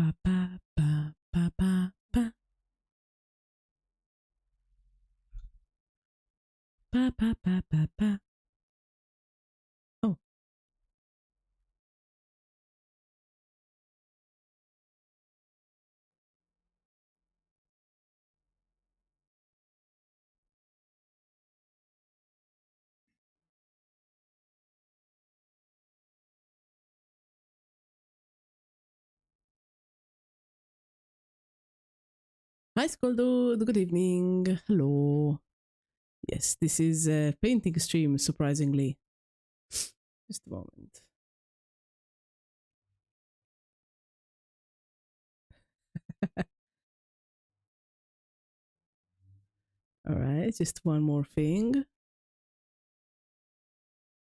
ba ba ba ba ba ba ba ba ba ba ba. Oh, hi, Skoldo. Good evening. Hello. Yes, this is a painting stream, surprisingly. Just a moment. All right, just one more thing.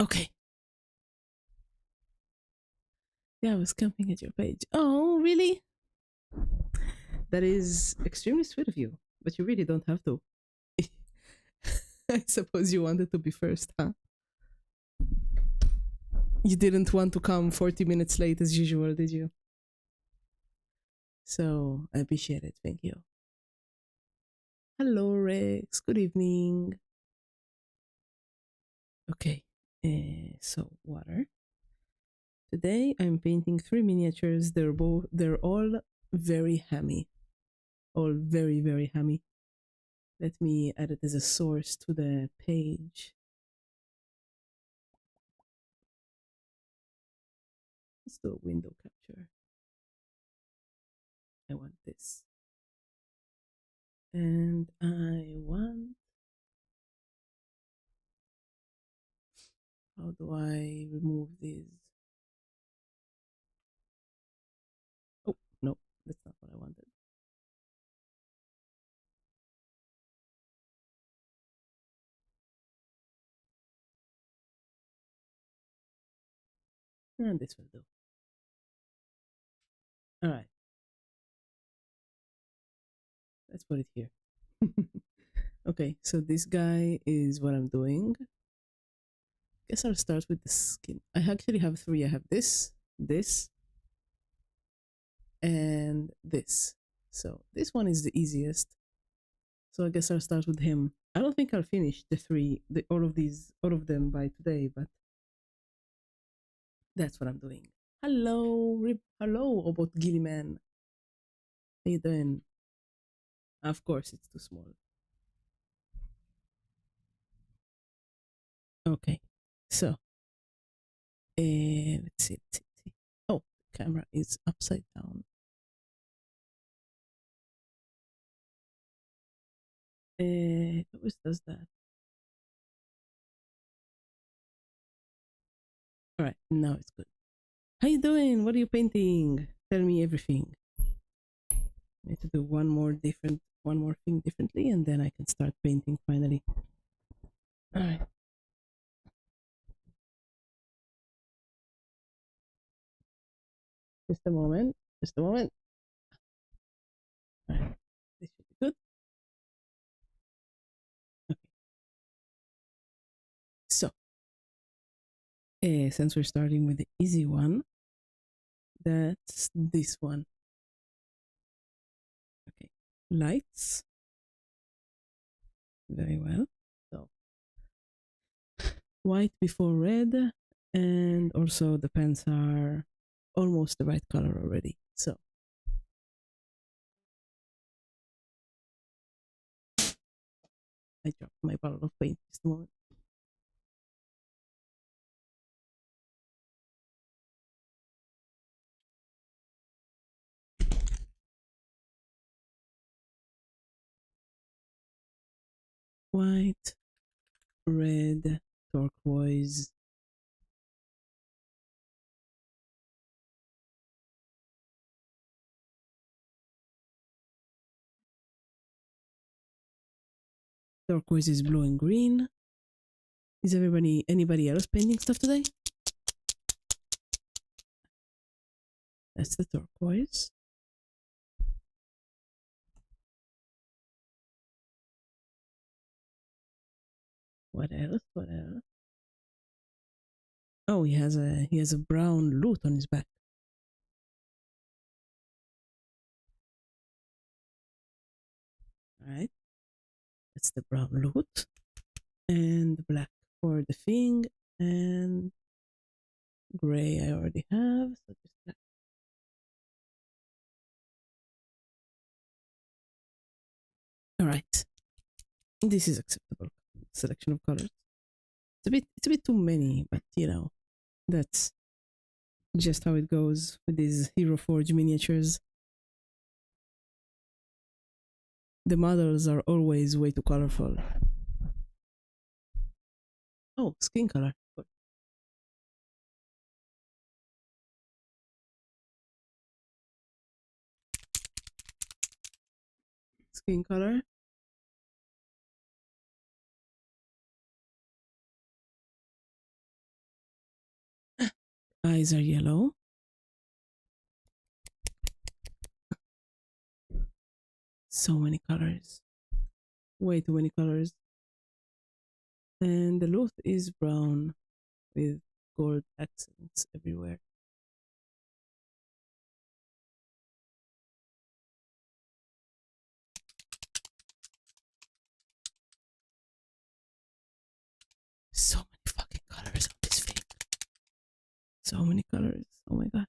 Okay. Yeah, I was camping at your page. Oh, really? That is extremely sweet of you, but you really don't have to. I suppose you wanted to be first, huh? You didn't want to come 40 minutes late as usual, did you? So I appreciate it. Thank you. Hello, Rex. Good evening. Okay. So water. Today I'm painting three miniatures. They're all very hammy. All very, very hammy. Let me add it as a source to the page. Let's do a window capture. I want this. And I want, how do I remove these? Oh, no, that's not what I wanted. And this will do. All right, let's put it here. Okay, so this guy is what I'm doing. Guess I'll start with the skin. I actually have three. I have this, and this. So this one is the easiest. So I guess I'll start with him. I don't think I'll finish all of them by today, but that's what I'm doing. Hello, about Gilliman. How you doing? Of course, it's too small. Okay, so let's see. Oh, camera is upside down. It always does that. All right, now it's good. How you doing? What are you painting? Tell me everything. I need to do one more thing differently, and then I can start painting finally. All right. Just a moment. Just a moment. All right. This should be good. Okay. So, since we're starting with the easy one, that's this one. Okay. Lights. Very well. So, white before red, and also the pens are almost the right color already. So, I dropped my bottle of paint just a moment. White, red, turquoise. Turquoise is blue and green. Is anybody else painting stuff today? That's the turquoise. What else? What else? Oh, he has a brown lute on his back. right. That's the brown loot. And the black for the thing. And gray I already have. So just black. All right. This is acceptable selection of colors. It's a bit too many, but that's just how it goes with these Hero Forge miniatures. The models are always way too colorful. Oh, skin color. Skin color. Eyes are yellow. So many colors. Way too many colors. And the loot is brown with gold accents everywhere. So many fucking colors on this thing. So many colors. Oh my god.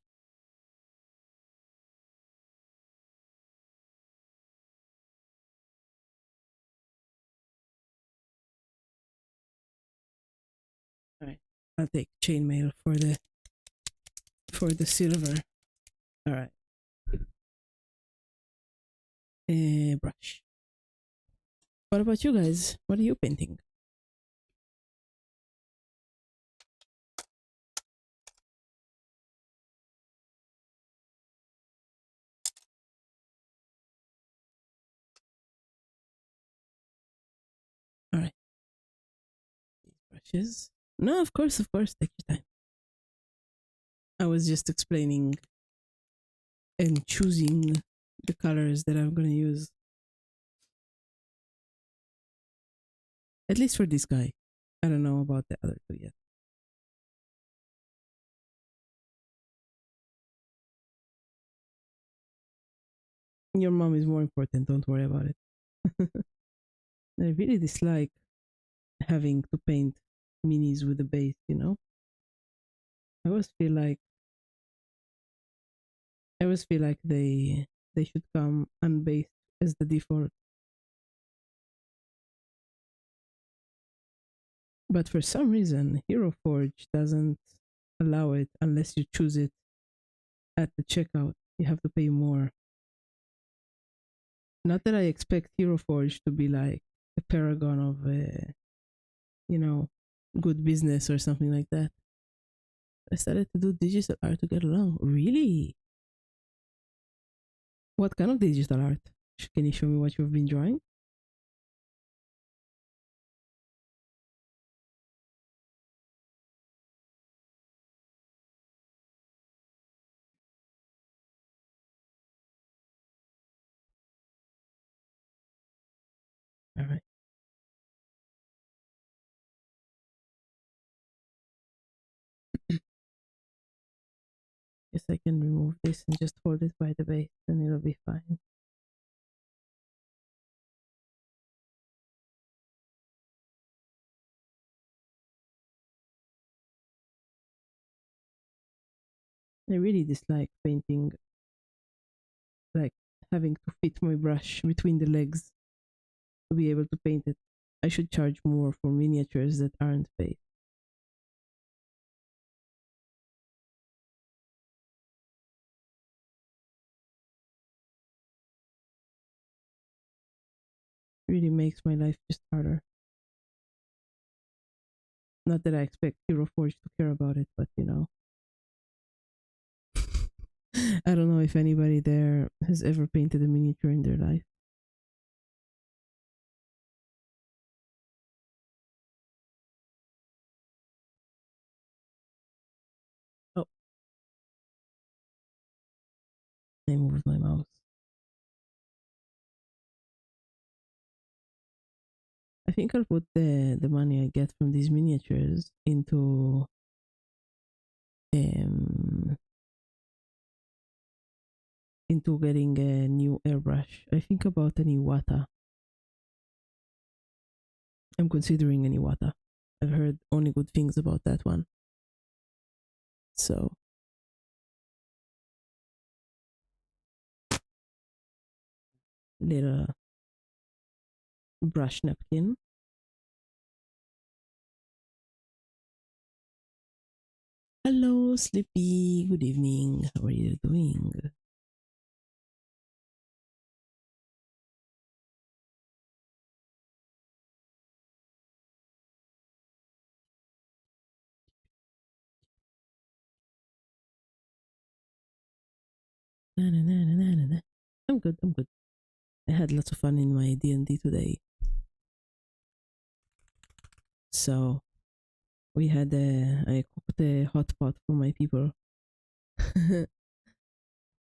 All right. I'll take chainmail for the silver. All right. Brush. What about you guys? What are you painting? All right. These brushes. No, of course, of course. Take your time. I was just explaining and choosing the colors that I'm gonna use. At least for this guy. I don't know about the other two yet. Your mom is more important. Don't worry about it. I really dislike having to paint minis with the base. I always feel like they should come unbased as the default. But for some reason, Hero Forge doesn't allow it unless you choose it at the checkout. You have to pay more. Not that I expect Hero Forge to be like a paragon of, you know, good business or something like that. I started to do digital art to get along. Really? What kind of digital art? Can you show me what you've been drawing? All right. Guess I can remove this and just hold it by the base and it'll be fine. I really dislike painting, like having to fit my brush between the legs to be able to paint it. I should charge more for miniatures that aren't paid. It really makes my life just harder. Not that I expect Hero Forge to care about it, but I don't know if anybody there has ever painted a miniature in their life. Oh, I moved my mouse. I think I'll put the money I get from these miniatures um into getting a new airbrush. I think about an Iwata I'm considering Eniwata. I've heard only good things about that one. So, little brush napkin. Hello, Sleepy. Good evening. How are you doing? Na, na, na, na, na, na. I'm good. I'm good. I had lots of fun in my D&D today. So I cooked a hot pot for my people.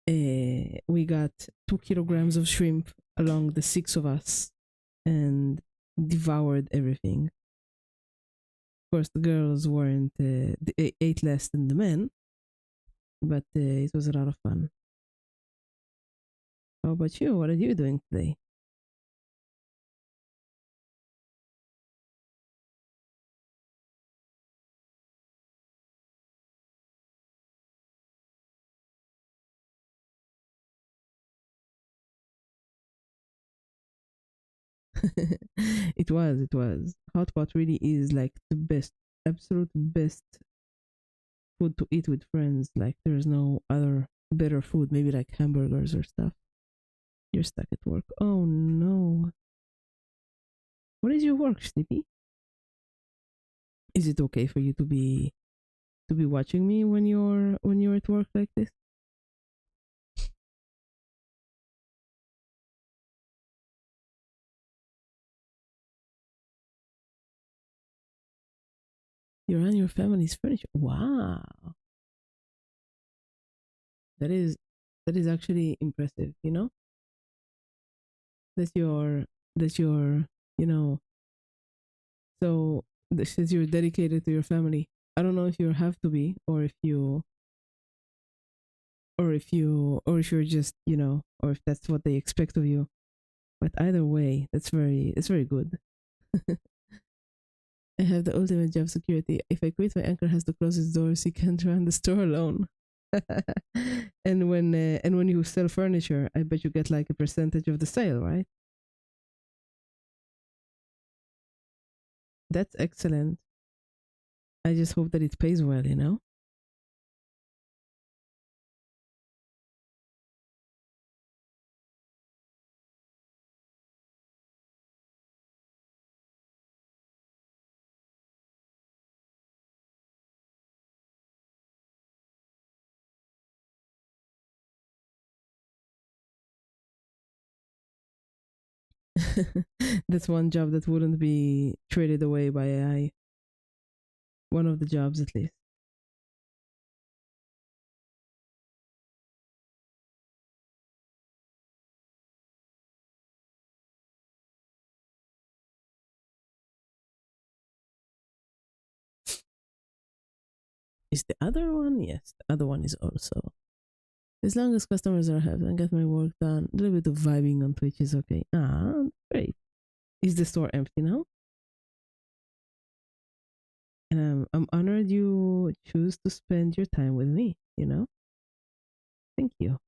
We got 2 kilograms of shrimp along the 6 of us and devoured everything. Of course, the girls weren't, they ate less than the men, but it was a lot of fun. How about you? What are you doing today? It was. Hot pot really is like the best, absolute best food to eat with friends. Like there's no other better food, maybe like hamburgers or stuff. You're stuck at work. Oh no. What is your work, Sleepy? Is it okay for you to be watching me when you're at work like this? You're on your family's furniture. Wow. That is that is actually impressive, you know? That you're, you know, so since you're dedicated to your family. I don't know if you have to be or if you're just, you know, or if that's what they expect of you. But either way, it's very good. I have the ultimate job security. If I quit, my anchor has to close his doors. He can't run the store alone. And when you sell furniture, I bet you get like a percentage of the sale, right? That's excellent. I just hope that it pays well, you know? That's one job that wouldn't be traded away by AI. One of the jobs, at least. Is the other one? Yes, the other one is also. As long as customers are happy and get my work done, a little bit of vibing on Twitch is okay. Ah, great. Is the store empty now? And I'm honored you choose to spend your time with me, you know? Thank you.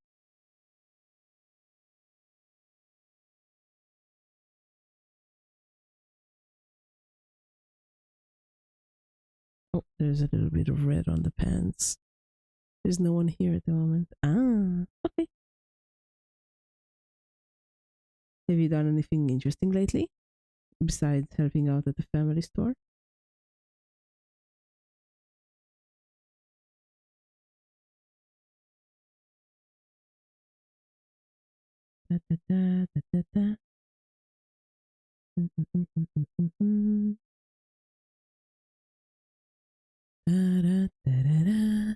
Oh, there's a little bit of red on the pants. There's no one here at the moment. Ah, okay. Have you done anything interesting lately besides helping out at the family store? Da, da, da, da, da, da. Mm, mm, mm, mm, mm, mm, mm. Da, da, da, da, da.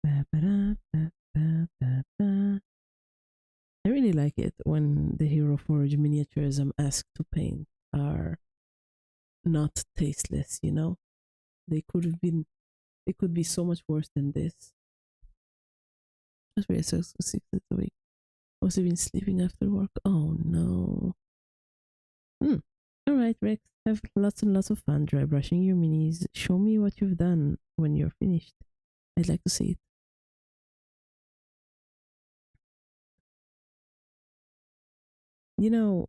Ba, ba, da, ba, ba, ba, ba. I really like it when the Hero Forge miniatures I'm asked to paint are not tasteless, you know? They could have been, they could be so much worse than this. That's why I so 6 days a week. I was even sleeping after work. Oh no. Hmm. All right, Rex. Have lots and lots of fun dry brushing your minis. Show me what you've done when you're finished. I'd like to see it. You know,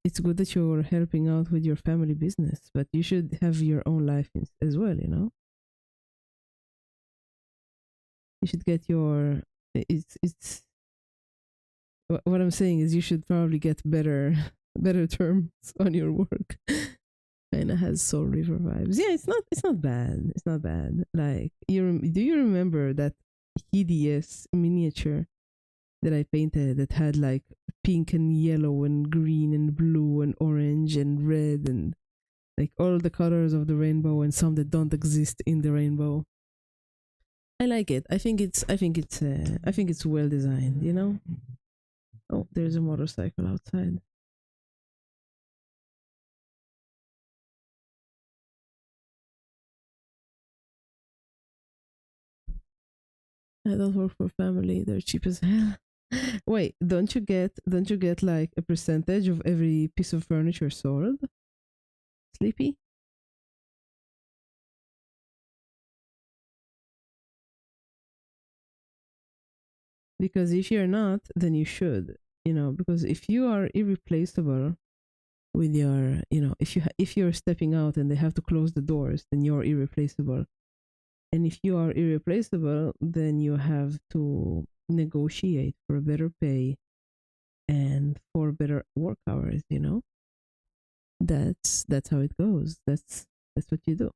it's good that you're helping out with your family business, but you should have your own life as well, you know? You should get your. It's. What I'm saying is you should probably get better better terms on your work. Kinda has Soul River vibes. Yeah, it's not bad. It's not bad. Like do you remember that hideous miniature that I painted that had like pink and yellow and green and blue and orange and red and like all the colors of the rainbow and some that don't exist in the rainbow. I like it. I think it's well designed, you know? Oh, there's a motorcycle outside. I don't work for family. They're cheap as hell. Wait, don't you get like a percentage of every piece of furniture sold? Sleepy? Because if you're not, then you should. You know, because if you are irreplaceable with your, if you're stepping out and they have to close the doors, then you're irreplaceable. And if you are irreplaceable, then you have to negotiate for better pay and for better work hours, you know? That's how it goes. That's what you do.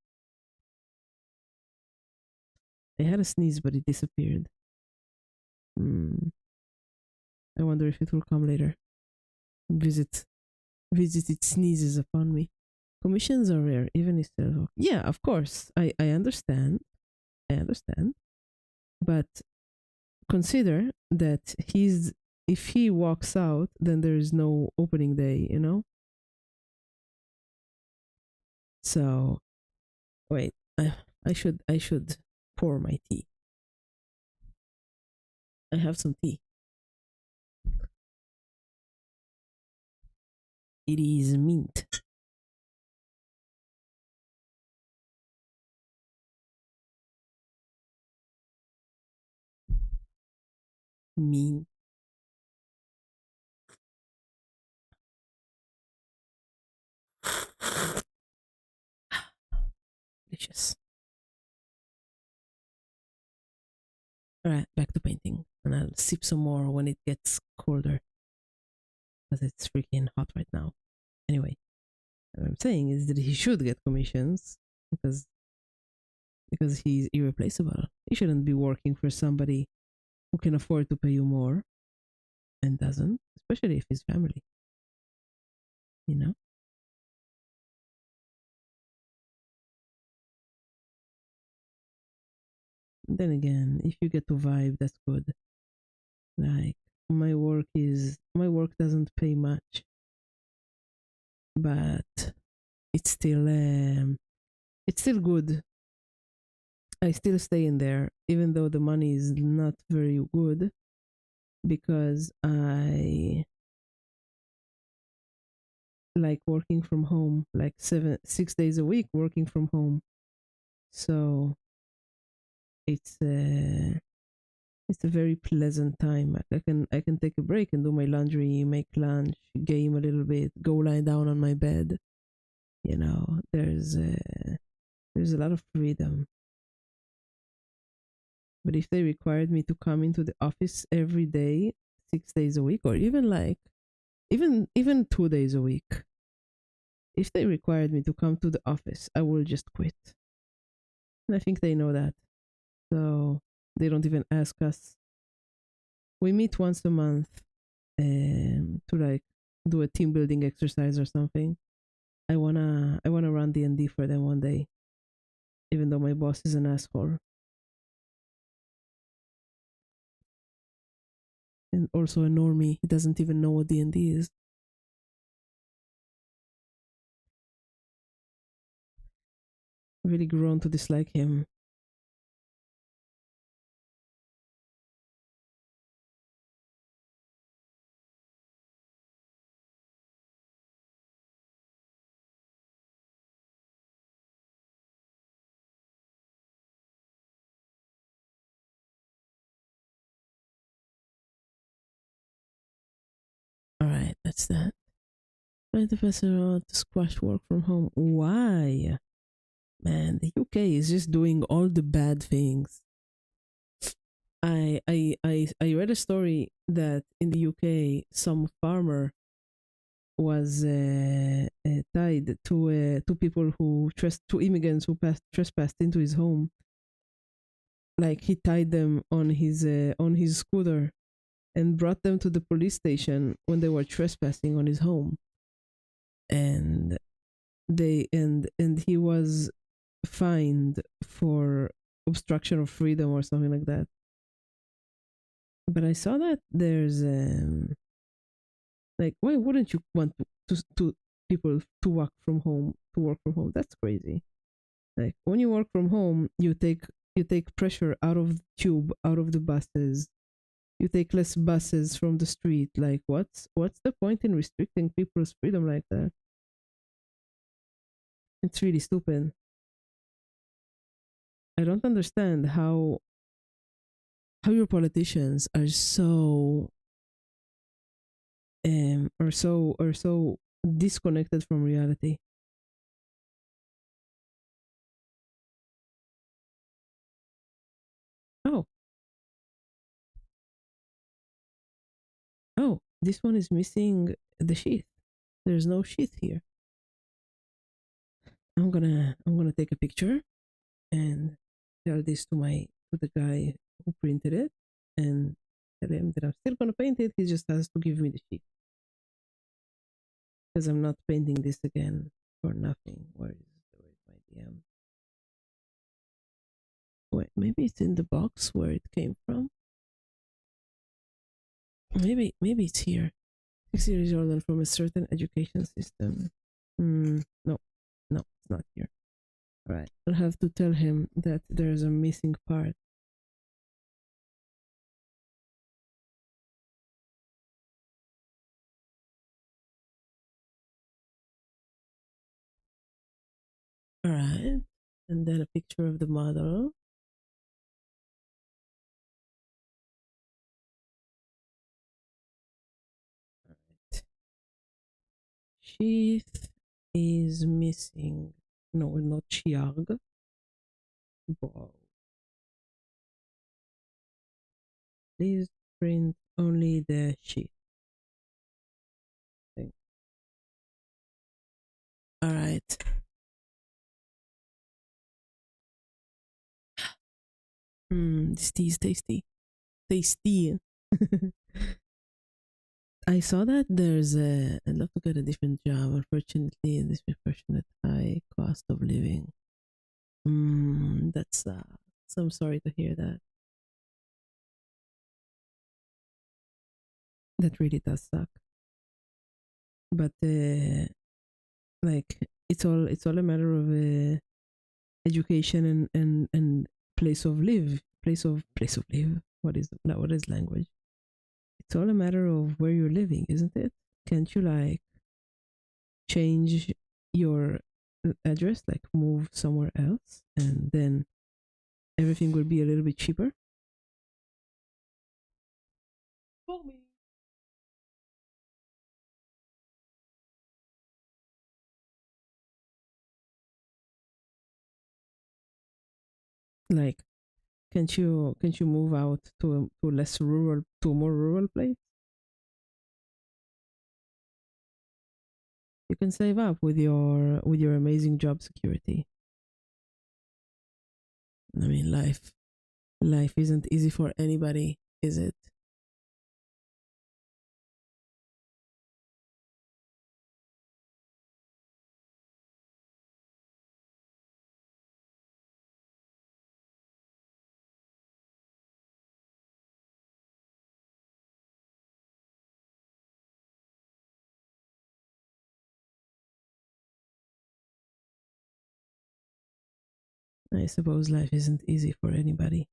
I had a sneeze, but it disappeared. Hmm. I wonder if it will come later. Visit, visit it sneezes upon me. Commissions are rare, even if they're yeah, of course. I understand. I understand. But consider that if he walks out, then there is no opening day, you know? So wait, I should pour my tea. I have some tea. It is mint. Mint. Delicious. Alright, back to painting. And I'll sip some more when it gets colder. Because it's freaking hot right now. Anyway, what I'm saying is that he should get commissions because he's irreplaceable. He shouldn't be working for somebody who can afford to pay you more and doesn't, especially if he's family, you know? Then again, if you get to vibe, that's good. Like my work doesn't pay much, but it's still it's still good. I still stay in there even though the money is not very good because I like working from home, like 6 days a week working from home. So it's it's a very pleasant time. Like I can take a break and do my laundry, make lunch, game a little bit, go lie down on my bed. You know, there's a lot of freedom. But if they required me to come into the office every day, 6 days a week, or even like even 2 days a week, if they required me to come to the office, I will just quit. And I think they know that. So they don't even ask us. We meet once a month to like do a team building exercise or something. I wanna run D&D for them one day, even though my boss is an asshole and also a normie. He doesn't even know what D&D is. Really grown to dislike him. right, that's that. Trying to pass around to squash work from home. Why? Man, the UK is just doing all the bad things. I read a story that in the UK some farmer was tied to two people who two immigrants who trespassed into his home. Like he tied them on his scooter and brought them to the police station when they were trespassing on his home, and and he was fined for obstruction of freedom or something like that. But I saw that there's like, why wouldn't you want to people to work from home? That's crazy. Like when you work from home, you take pressure out of the tube, out of the buses. You take less buses from the street. Like what's the point in restricting people's freedom like that? It's really stupid. I don't understand how your politicians are so disconnected from reality. Oh, oh, this one is missing the sheath. There's no sheath here. I'm gonna take a picture and tell this to the guy who printed it and tell him that I'm still gonna paint it. He just has to give me the sheet because I'm not painting this again for nothing. Where's my DM? Wait, maybe it's in the box where it came from. Maybe it's here. 6 years older from a certain education system. No, no, it's not here. All right, I'll have to tell him that there's a missing part. All right, and then a picture of the model. All right. Sheath is missing. No, not Chiarg. Wow. Please print only the sheath. Thing. All right. This tea is tasty. Tasty. I saw that there's a. I'd love to get a different job. Unfortunately, in this unfortunate high cost of living. That's so I'm sorry to hear that. That really does suck. But like it's all a matter of education and place of live. What is language? It's all a matter of where you're living, isn't it? Can't you like change your address, like move somewhere else, and then everything will be a little bit cheaper? For me. Like, can't you move out to a less rural to a more rural place? You can save up with your amazing job security. I mean, life isn't easy for anybody, is it? I suppose life isn't easy for anybody.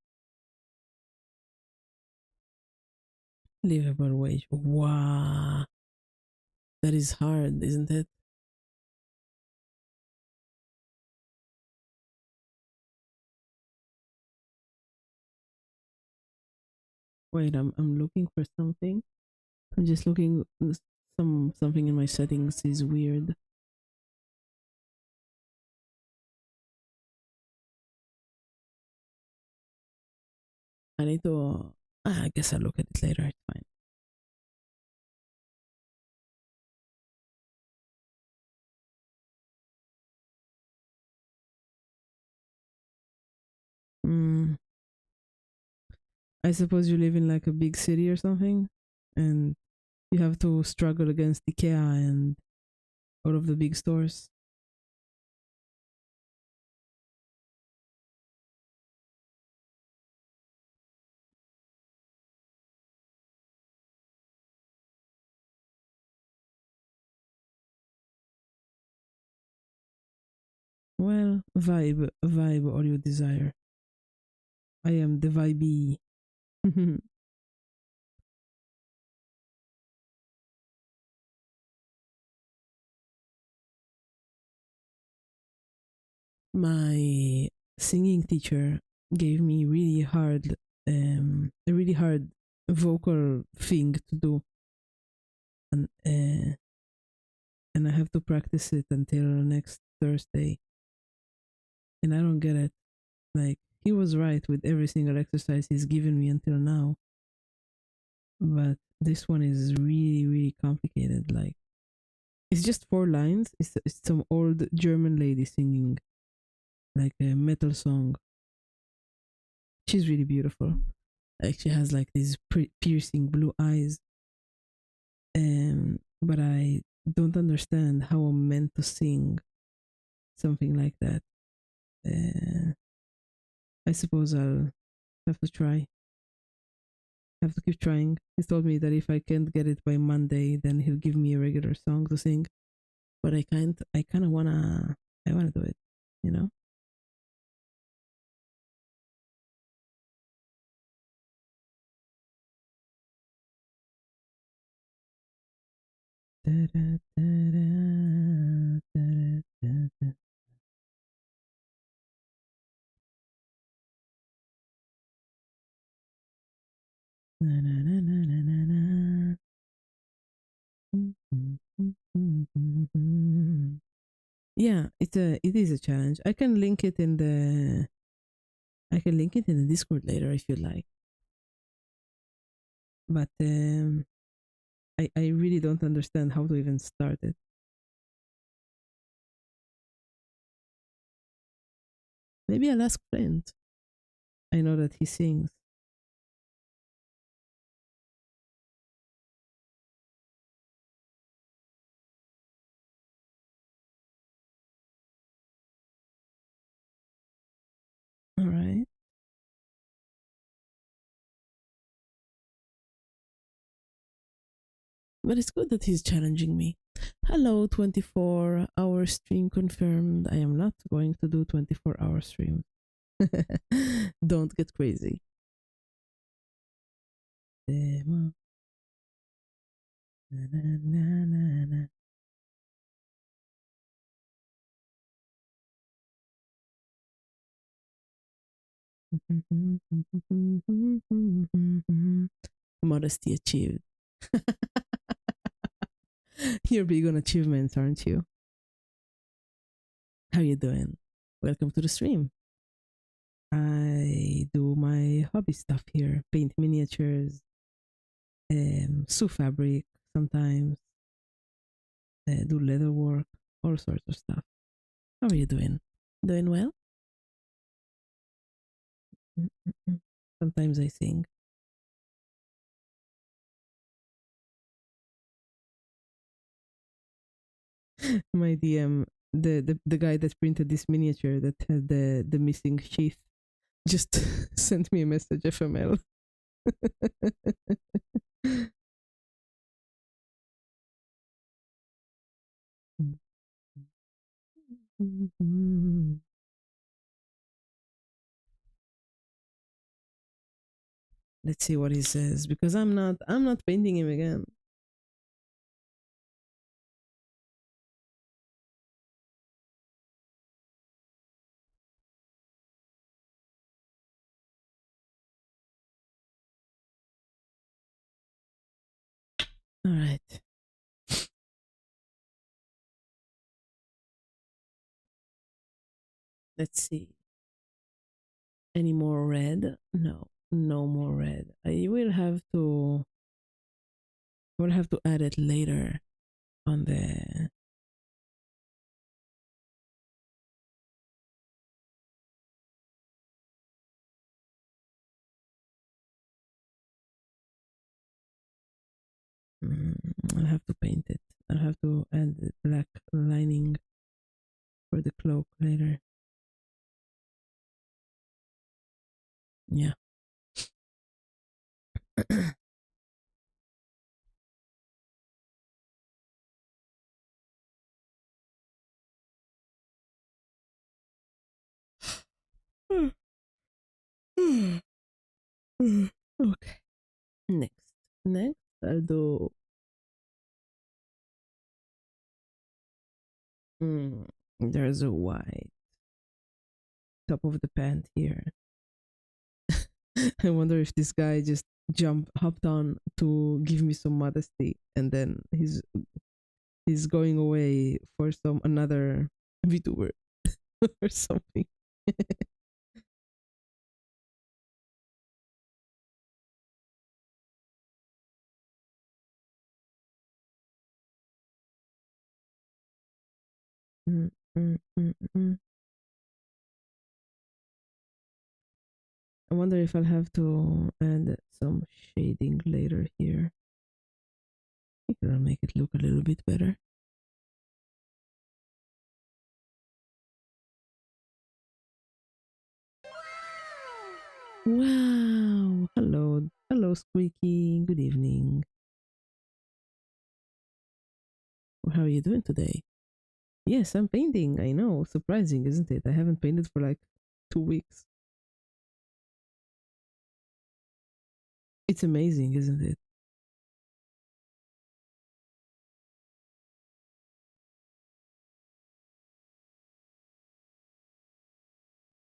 Livable wage. Wow. That is hard, isn't it? Wait, I'm looking for something. I'm just looking Something in my settings is weird. I need to. I guess I'll look at it later. It's fine. Mm, I suppose you live in like a big city or something, and you have to struggle against IKEA and all of the big stores. Well, vibe, all you desire. I am the vibey. My singing teacher gave me a really hard vocal thing to do, and I have to practice it until next Thursday. And I don't get it. Like he was right with every single exercise he's given me until now, but this one is really really complicated. Like it's just 4 lines. It's some old German lady singing like a metal song. She's really beautiful. Like she has like these piercing blue eyes. But I don't understand how I'm meant to sing something like that. Uh, I suppose I'll have to try. Have to keep trying. He told me that if I can't get it by Monday, then he'll give me a regular song to sing. But I can't. I kind of wanna. I wanna do it. You know. Yeah, it is a challenge. I can link it in the Discord later if you like. But I really don't understand how to even start it. Maybe I'll ask Flint. I know that he sings. All right. But it's good that he's challenging me. Hello, 24-hour stream confirmed. I am not going to do 24-hour stream. Don't get crazy. Demo. Na, na, na, na, na. Modesty achieved. You're big on achievements, aren't you? How you doing? Welcome to the stream. I do my hobby stuff here: paint miniatures, sew fabric sometimes, do leather work, all sorts of stuff. How are you doing? Doing well? Mm-mm-mm. Sometimes I sing. My DM, the guy that printed this miniature that had the missing sheath, just sent me a message FML. Let's see what he says because I'm not painting him again. All right. Let's see. Any more red? No, no more red. I will have to add it later on the. I'll have to paint it. I'll have to add the black lining for the cloak later. Yeah. Okay. Next, I'll do. There's a white top of the pant here. I wonder if this guy just hopped on to give me some modesty, and then he's going away for some another VTuber or something. Mm, mm, mm, mm. I wonder if I'll have to add some shading later here. I think that'll make it look a little bit better. Wow! Hello, Squeaky. Good evening. How are you doing today? Yes, I'm painting. I know. Surprising, isn't it? I haven't painted for like 2 weeks. It's amazing, isn't it?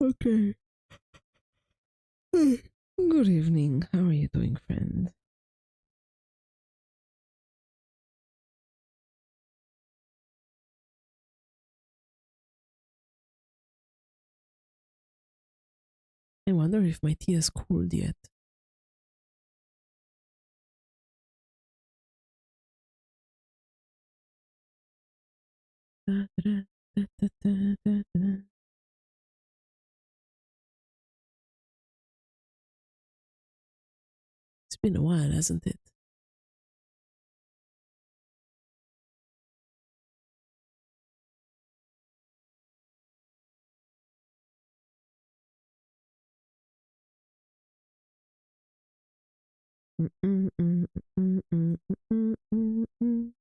Okay. Good evening. How are you doing, friend? I wonder if my tea has cooled yet. Da, da, da, da, da, da, da. It's been a while, hasn't it? Mm, mm, mm, mm, mm, mm, mm, mm.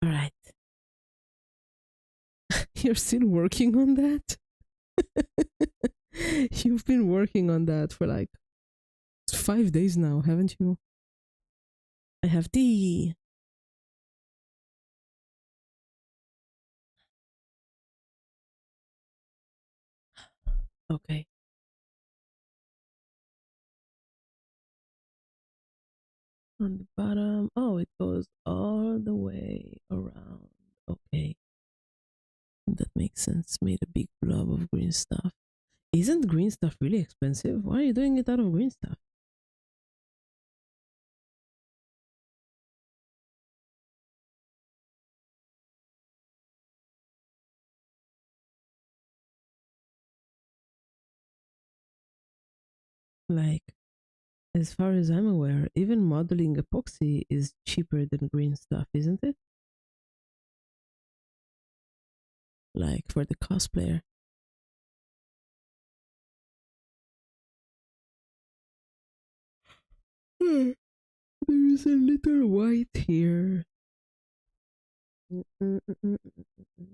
All right. You're still working on that? You've been working on that for like 5 days now, haven't you? I have tea. Okay. On the bottom. Oh, it goes all the way around. Okay. That makes sense. Made a big blob of green stuff. Isn't green stuff really expensive? Why are you doing it out of green stuff? Like, as far as I'm aware, even modeling epoxy is cheaper than green stuff, isn't it? Like for the cosplayer. Hmm. There is a little white here. Mm, mm, mm, mm, mm, mm.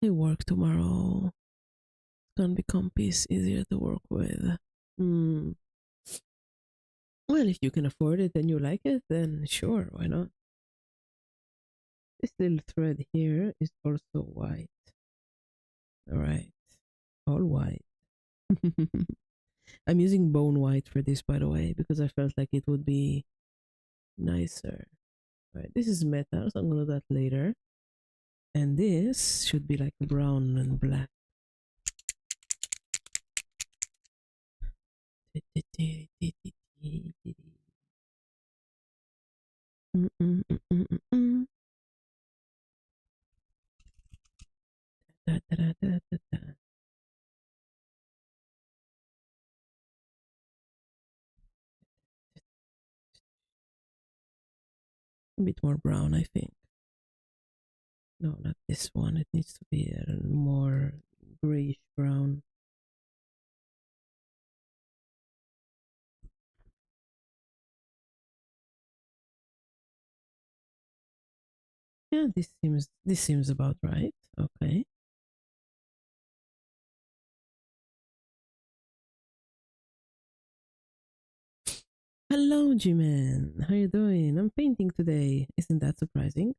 I work tomorrow. It's gonna become peace easier to work with. Hmm. Well, if you can afford it and you like it, then sure, why not? This little thread here is also white. All right, all white. I'm using bone white for this, by the way, because I felt like it would be nicer. All right, this is metal, so I'm gonna do that later. And this should be like brown and black. A bit more brown, I think. No, not this one. It needs to be a more grayish brown. Yeah, this seems about right. Okay. Hello, G-Man. How you doing? I'm painting today. Isn't that surprising?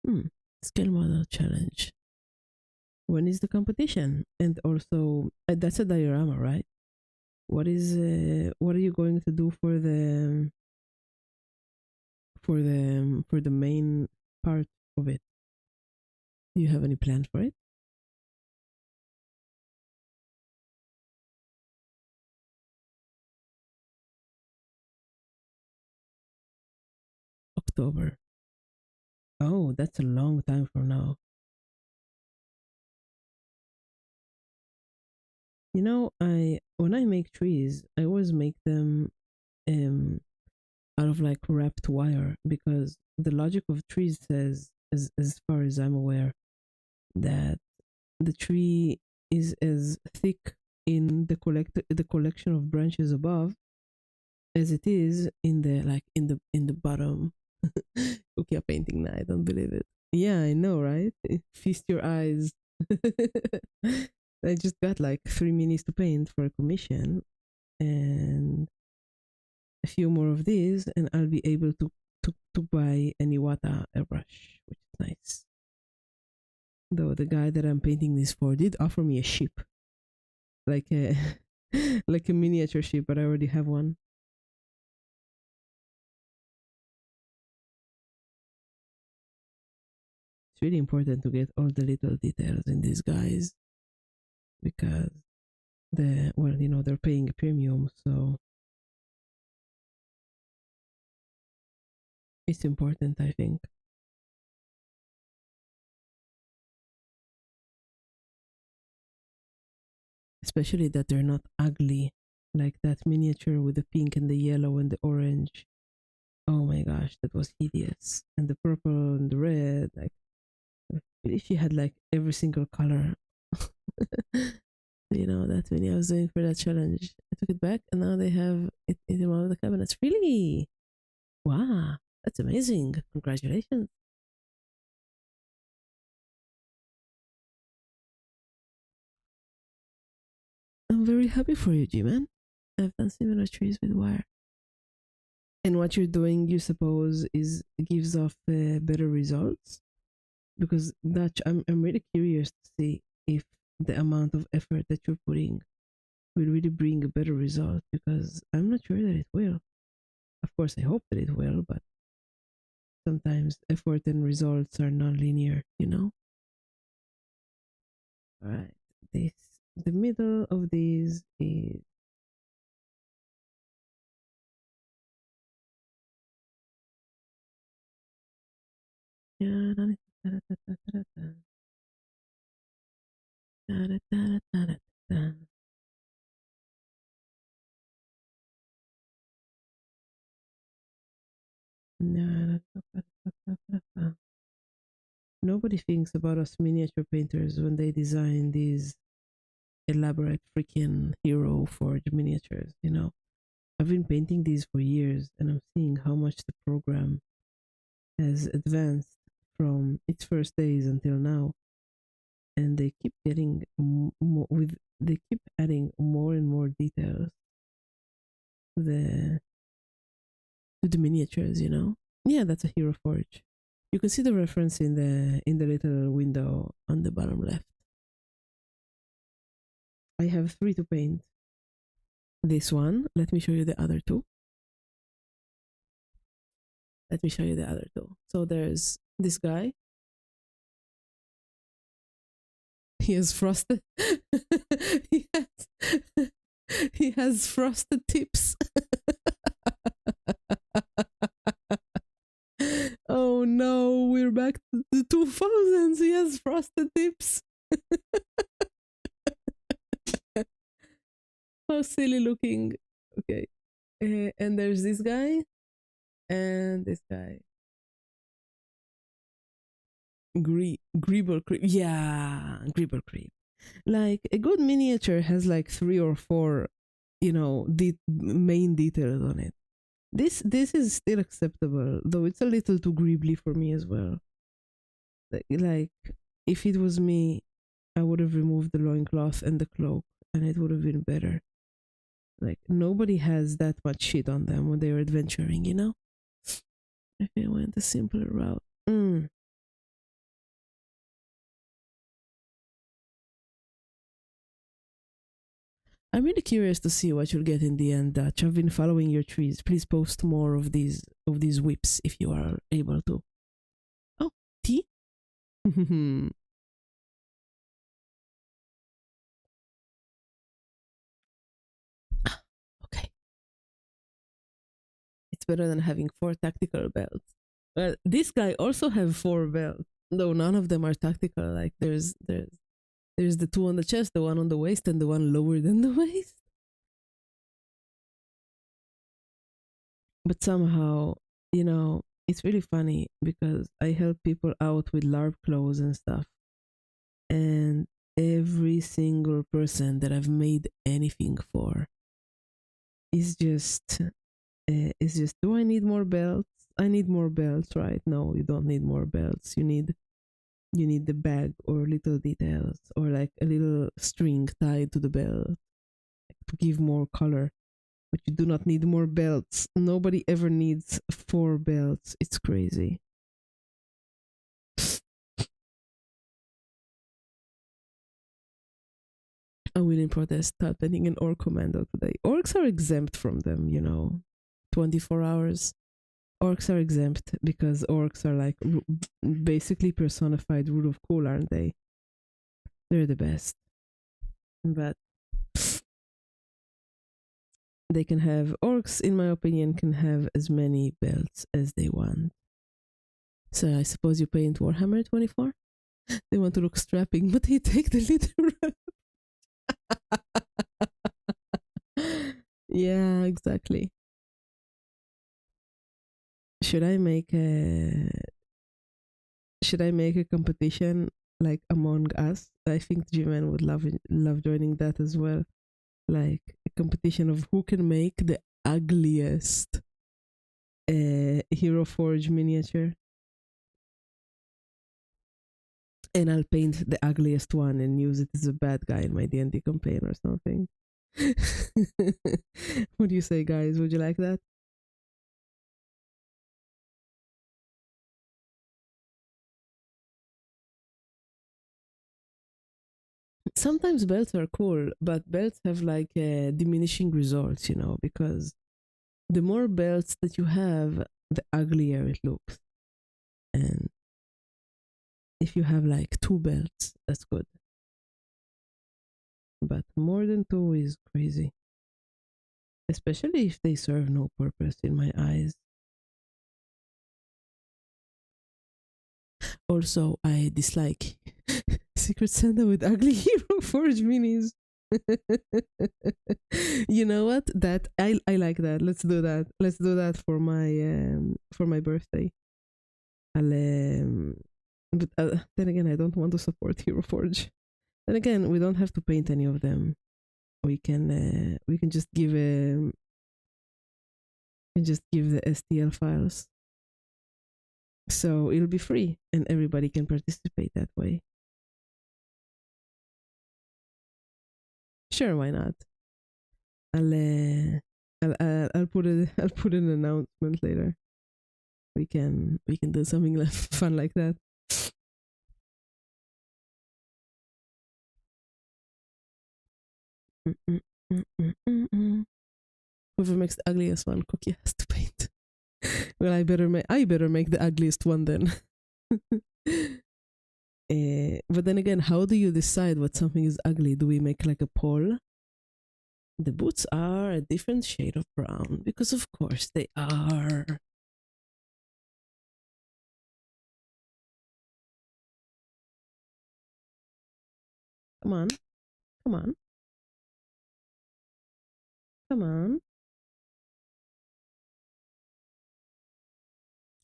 Hmm. Scale model challenge. When is the competition? And also, that's a diorama, right? What are you going to do for the main part of it? Do you have any plans for it? October. Oh, that's a long time from now. I when I make trees, I always make them um out of like wrapped wire because the logic of trees says, as far as I'm aware, that the tree is as thick in the collection of branches above as it is in the like in the bottom. Okay, a painting now. I don't believe it. Yeah, I know, right? Feast your eyes. I just got like 3 minutes to paint for a commission, and a few more of these, and I'll be able to buy an Iwata airbrush, which is nice. Though the guy that I'm painting this for did offer me a ship, like a like a miniature ship, but I already have one. It's really important to get all the little details in these guys because they're paying a premium, so it's important, I think. Especially that they're not ugly, like that miniature with the pink and the yellow and the orange. Oh my gosh, that was hideous. And the purple and the red, like if you had like every single color. That's when I was doing for that challenge. I took it back and now they have it in one of the cabinets. Really? Wow, that's amazing. Congratulations. I'm very happy for you, G man. I've done similar trees with wire. And what you're doing, you suppose, is gives off better results? Because I'm really curious to see if the amount of effort that you're putting will really bring a better result because I'm not sure that it will. Of course, I hope that it will, but sometimes effort and results are non-linear. All right, this the middle of these is nobody thinks about us miniature painters when they design these elaborate freaking hero forged miniatures. I've been painting these for years and I'm seeing how much the program has advanced from its first days until now, and they keep getting more with they keep adding more and more details to the miniatures. Yeah, that's a Hero Forge. You can see the reference in the little window on the bottom left. I have 3 to paint. This one. Let me show you the other 2. Let me show you the other 2. So there's this guy. He has frosted. he has he has frosted tips. Oh no, we're back to the 2000s. He has frosted tips. How silly looking. Okay. And there's this guy and this guy. Greeble Creep. Yeah, Greeble Creep. Like a good miniature has like 3 or 4, main details on it. This is still acceptable, though it's a little too greebly for me as well. Like if it was me, I would have removed the loincloth and the cloak, and it would have been better. Like nobody has that much shit on them when they're adventuring, If I went a simpler route. I'm really curious to see what you'll get in the end, Dutch. I've been following your trees. Please post more of these whips if you are able to. Oh, tea? Okay. It's better than having 4 tactical belts. Well, this guy also have 4 belts, though none of them are tactical. Like there's the 2 on the chest, the one on the waist, and the one lower than the waist. But somehow, it's really funny because I help people out with LARP clothes and stuff. And every single person that I've made anything for is just do I need more belts? I need more belts, right? No, you don't need more belts. You need the bag or little details or like a little string tied to the belt to give more color. But you do not need more belts. Nobody ever needs 4 belts. It's crazy. A willing protest happening in Orc Commando today. Orcs are exempt from them, 24 hours. Orcs are exempt because orcs are like basically personified rule of cool, aren't they? They're the best. But they can have, orcs, in my opinion, can have as many belts as they want. So I suppose you paint Warhammer 24? They want to look strapping, but they take the literal. Yeah, exactly. Should I make a competition like Among Us? I think G-Man would love joining that as well. Like a competition of who can make the ugliest Hero Forge miniature. And I'll paint the ugliest one and use it as a bad guy in my D&D campaign or something. What do you say, guys? Would you like that? Sometimes belts are cool, but belts have like diminishing results, because the more belts that you have, the uglier it looks. And if you have like 2 belts, that's good. But more than 2 is crazy. Especially if they serve no purpose in my eyes. Also, I dislike Secret Santa with ugly Hero Forge minis. You know what? That I like that. Let's do that. Let's do that for my birthday. But then again, I don't want to support Hero Forge. Then again, we don't have to paint any of them. We can just give the STL files. So it'll be free and everybody can participate that way. Sure, why not? I'll I'll put it I'll put an announcement later. We can do something fun like that. Whoever makes the ugliest one, Cookie has to paint. Well, I better make the ugliest one then. But then again, how do you decide what something is ugly? Do we make like a poll? The boots are a different shade of brown because, of course, they are. Come on, come on, come on.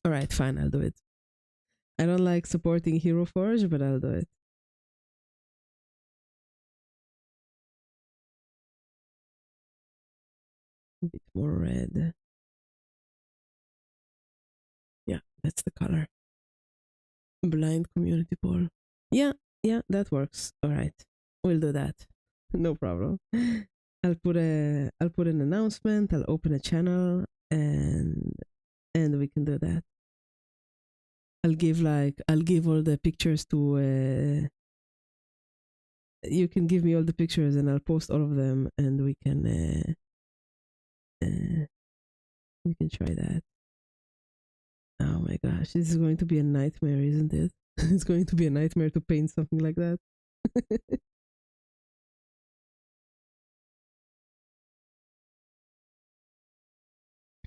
All right, fine, I'll do it. I don't like supporting Hero Forge, but I'll do it. A bit more red. Yeah, that's the color. Blind community poll. Yeah, yeah, that works. All right, we'll do that. No problem. I'll put an announcement. I'll open a channel, and we can do that. I'll give all the pictures to. You can give me all the pictures, and I'll post all of them, and we can try that. Oh my gosh, this is going to be a nightmare, isn't it? It's going to be a nightmare to paint something like that.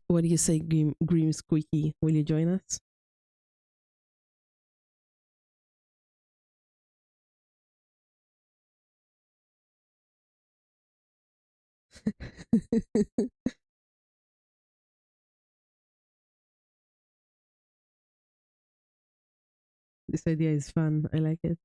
What do you say, Grim Squeaky? Will you join us? This idea is fun. I like it.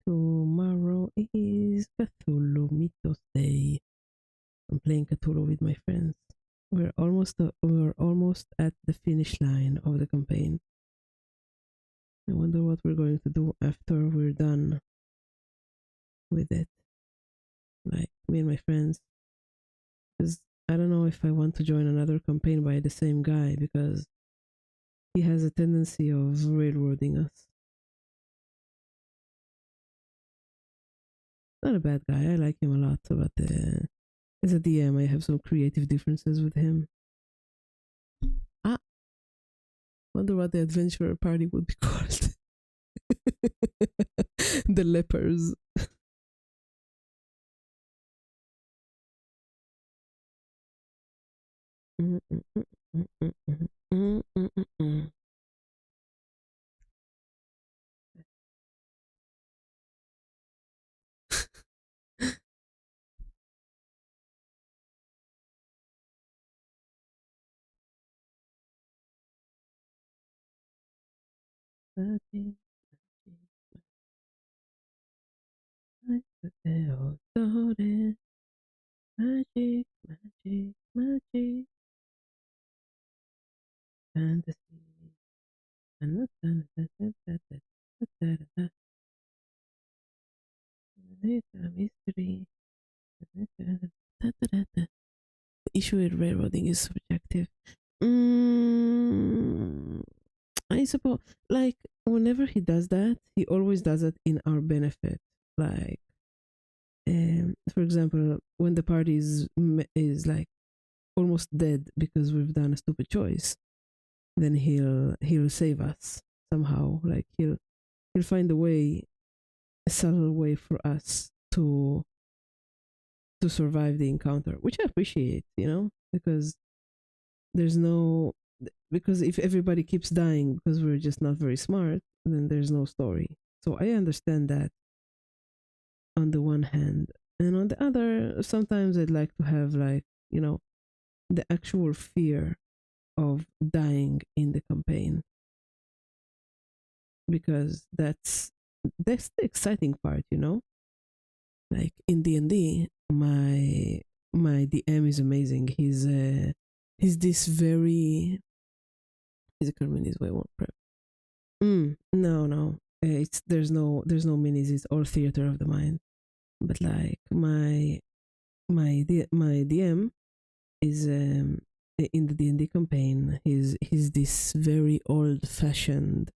Tomorrow is Cthulhu Mythos Day. I'm playing Cthulhu with my friends. We're almost at the finish line of the campaign. I wonder what we're going to do after we're done with it. Like me and my friends. Because I don't know if I want to join another campaign by the same guy because he has a tendency of railroading us. Not a bad guy. I like him a lot, but as a DM, I have some creative differences with him. Ah, wonder what the adventurer party would be called. The lepers. Magic, magic, magic, fantasy. Mystery. The issue with railroading is subjective. Mm, I suppose, like, whenever he does that, he always does it in our benefit. Like, for example, when the party is like almost dead because we've done a stupid choice, then he'll save us somehow. Like he'll find a way, a subtle way for us to survive the encounter, which I appreciate, because there's no because if everybody keeps dying because we're just not very smart, then there's no story. So I understand that on the one hand. And on the other, sometimes I'd like to have, like, the actual fear of dying in the campaign, because that's the exciting part. Like in D&D, my DM is amazing. He's this very physical minis way more prep. No, no. It's there's no minis. It's all theater of the mind. But like my DM is in the D&D campaign. He's this very old fashioned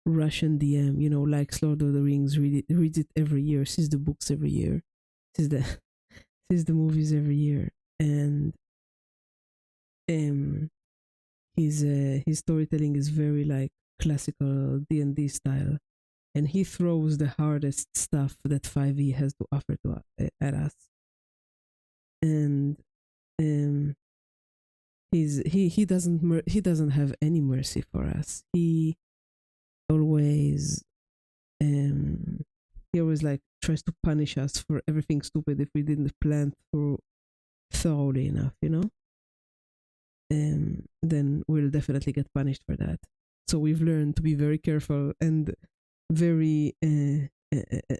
Russian DM. Like Lord of the Rings. Reads it every year. Sees the books every year. Sees the sees the movies every year. And um his storytelling is very like classical D&D style, and he throws the hardest stuff that 5e has to offer at us. And um he doesn't have any mercy for us. Always um he always like tries to punish us for everything stupid if we didn't plan through thoroughly enough. Then we'll definitely get punished for that. So we've learned to be very careful and very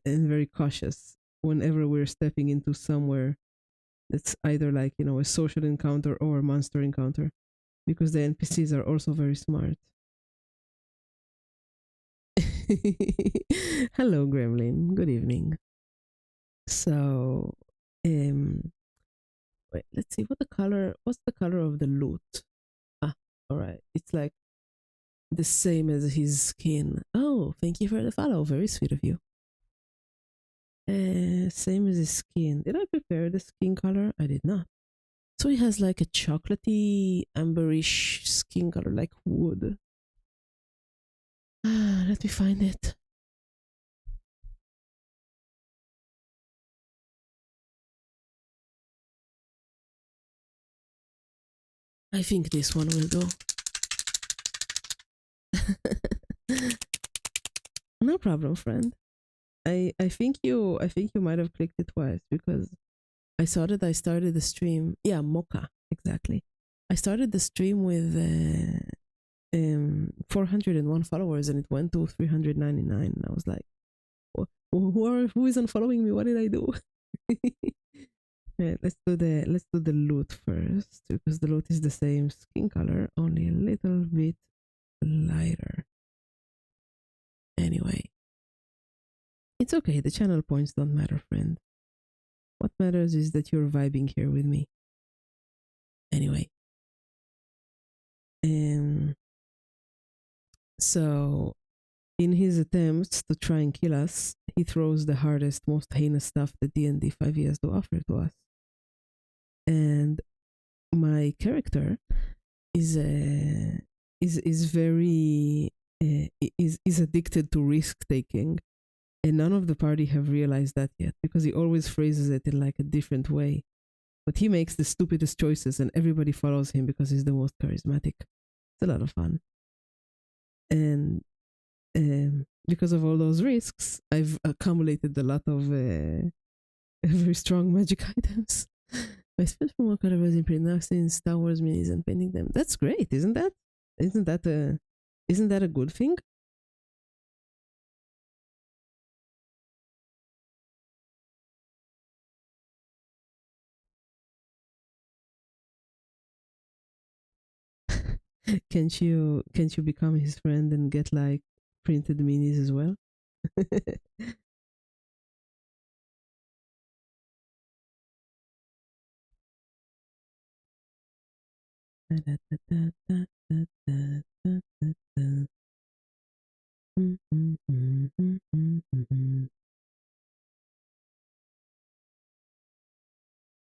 very cautious whenever we're stepping into somewhere that's either like a social encounter or a monster encounter, because the NPCs are also very smart. Hello, Gremlin. Good evening. So, um, wait. Let's see. What's the color of the loot? Ah, all right. It's like the same as his skin. Oh, thank you for the follow. Very sweet of you. Same as his skin. Did I prepare the skin color? I did not. So he has like a chocolatey, amberish skin color, like wood. Let me find it. I think this one will do. No problem, friend. I think you might have clicked it twice, because I saw that I started the stream. Yeah, Mocha, exactly. I started the stream with 401 followers, and it went to 399. And I was like, who is unfollowing me? What did I do? Right, let's do the loot first, because the loot is the same skin color, only a little bit lighter. Anyway, it's okay. The channel points don't matter, friend. What matters is that you're vibing here with me. Anyway, um, so in his attempts to try and kill us, he throws the hardest, most heinous stuff that D&D 5e has to offer to us. And my character is very is addicted to risk taking, and none of the party have realized that yet, because he always phrases it in like a different way. But he makes the stupidest choices, and everybody follows him because he's the most charismatic. It's a lot of fun, and because of all those risks, I've accumulated a lot of very strong magic items. My spent from what was in pronouncing Star Wars minis and painting them. That's great, isn't that? Isn't that a good thing? Can't you become his friend and get like printed minis as well?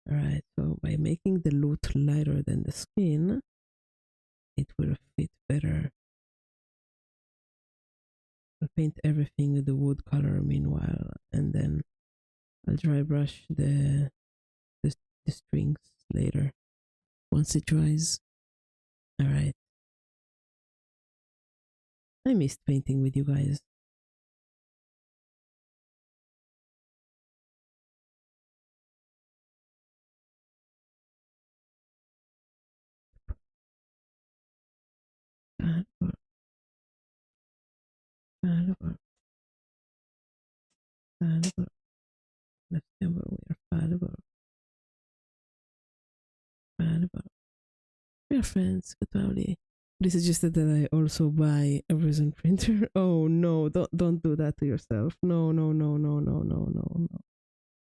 Alright, so by making the loot lighter than the skin, it will fit better. I'll paint everything with the wood color meanwhile, and then I'll dry brush the strings later once it dries. Alright. I missed painting with you guys. Fallible. Fallible. Fallible. Leftover, we are fallible. Fallible. We are friends, Katauli. They suggested that I also buy a resin printer. Oh no, don't do that to yourself. No, no, no, no, no, no, no, no.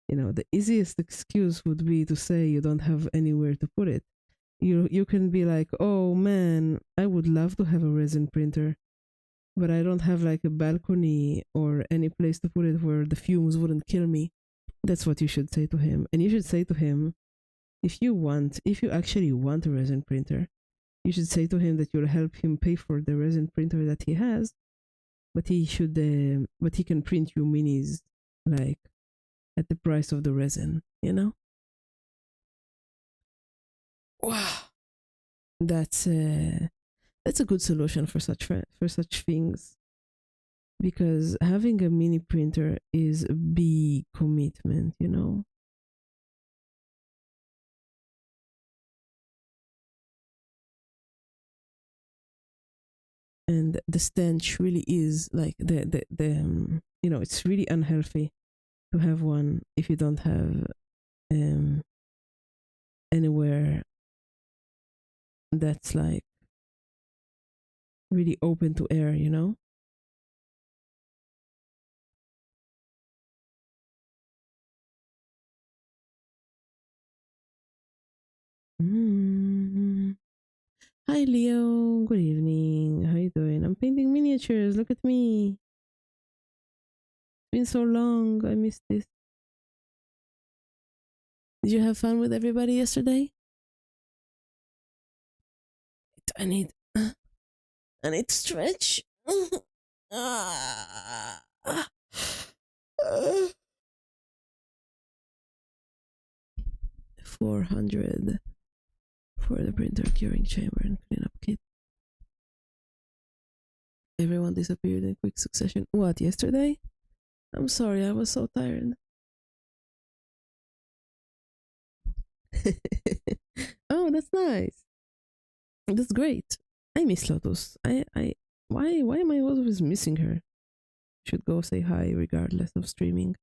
You know, the easiest excuse would be to say you don't have anywhere to put it. You can be like, oh man, I would love to have a resin printer, but I don't have like a balcony or any place to put it where the fumes wouldn't kill me. That's what you should say to him. And you should say to him, if you actually want a resin printer, you should say to him that you'll help him pay for the resin printer that he has, but he can print you minis like at the price of the resin, you know? Wow, that's that's a good solution for such things, because having a mini printer is a big commitment, you know. And the stench really is like you know, it's really unhealthy to have one if you don't have um anywhere that's like really open to air, you know. Mm. Hi Leo, good evening. How you doing? I'm painting miniatures. Look at me. It's been so long. I missed this. Did you have fun with everybody yesterday? I need I need to stretch. 400 for the printer curing chamber and cleanup kit. Everyone disappeared in quick succession. What, yesterday? I'm sorry, I was so tired. Oh, that's nice. That's great. I miss Lotus. Why am I always missing her? Should go say hi regardless of streaming.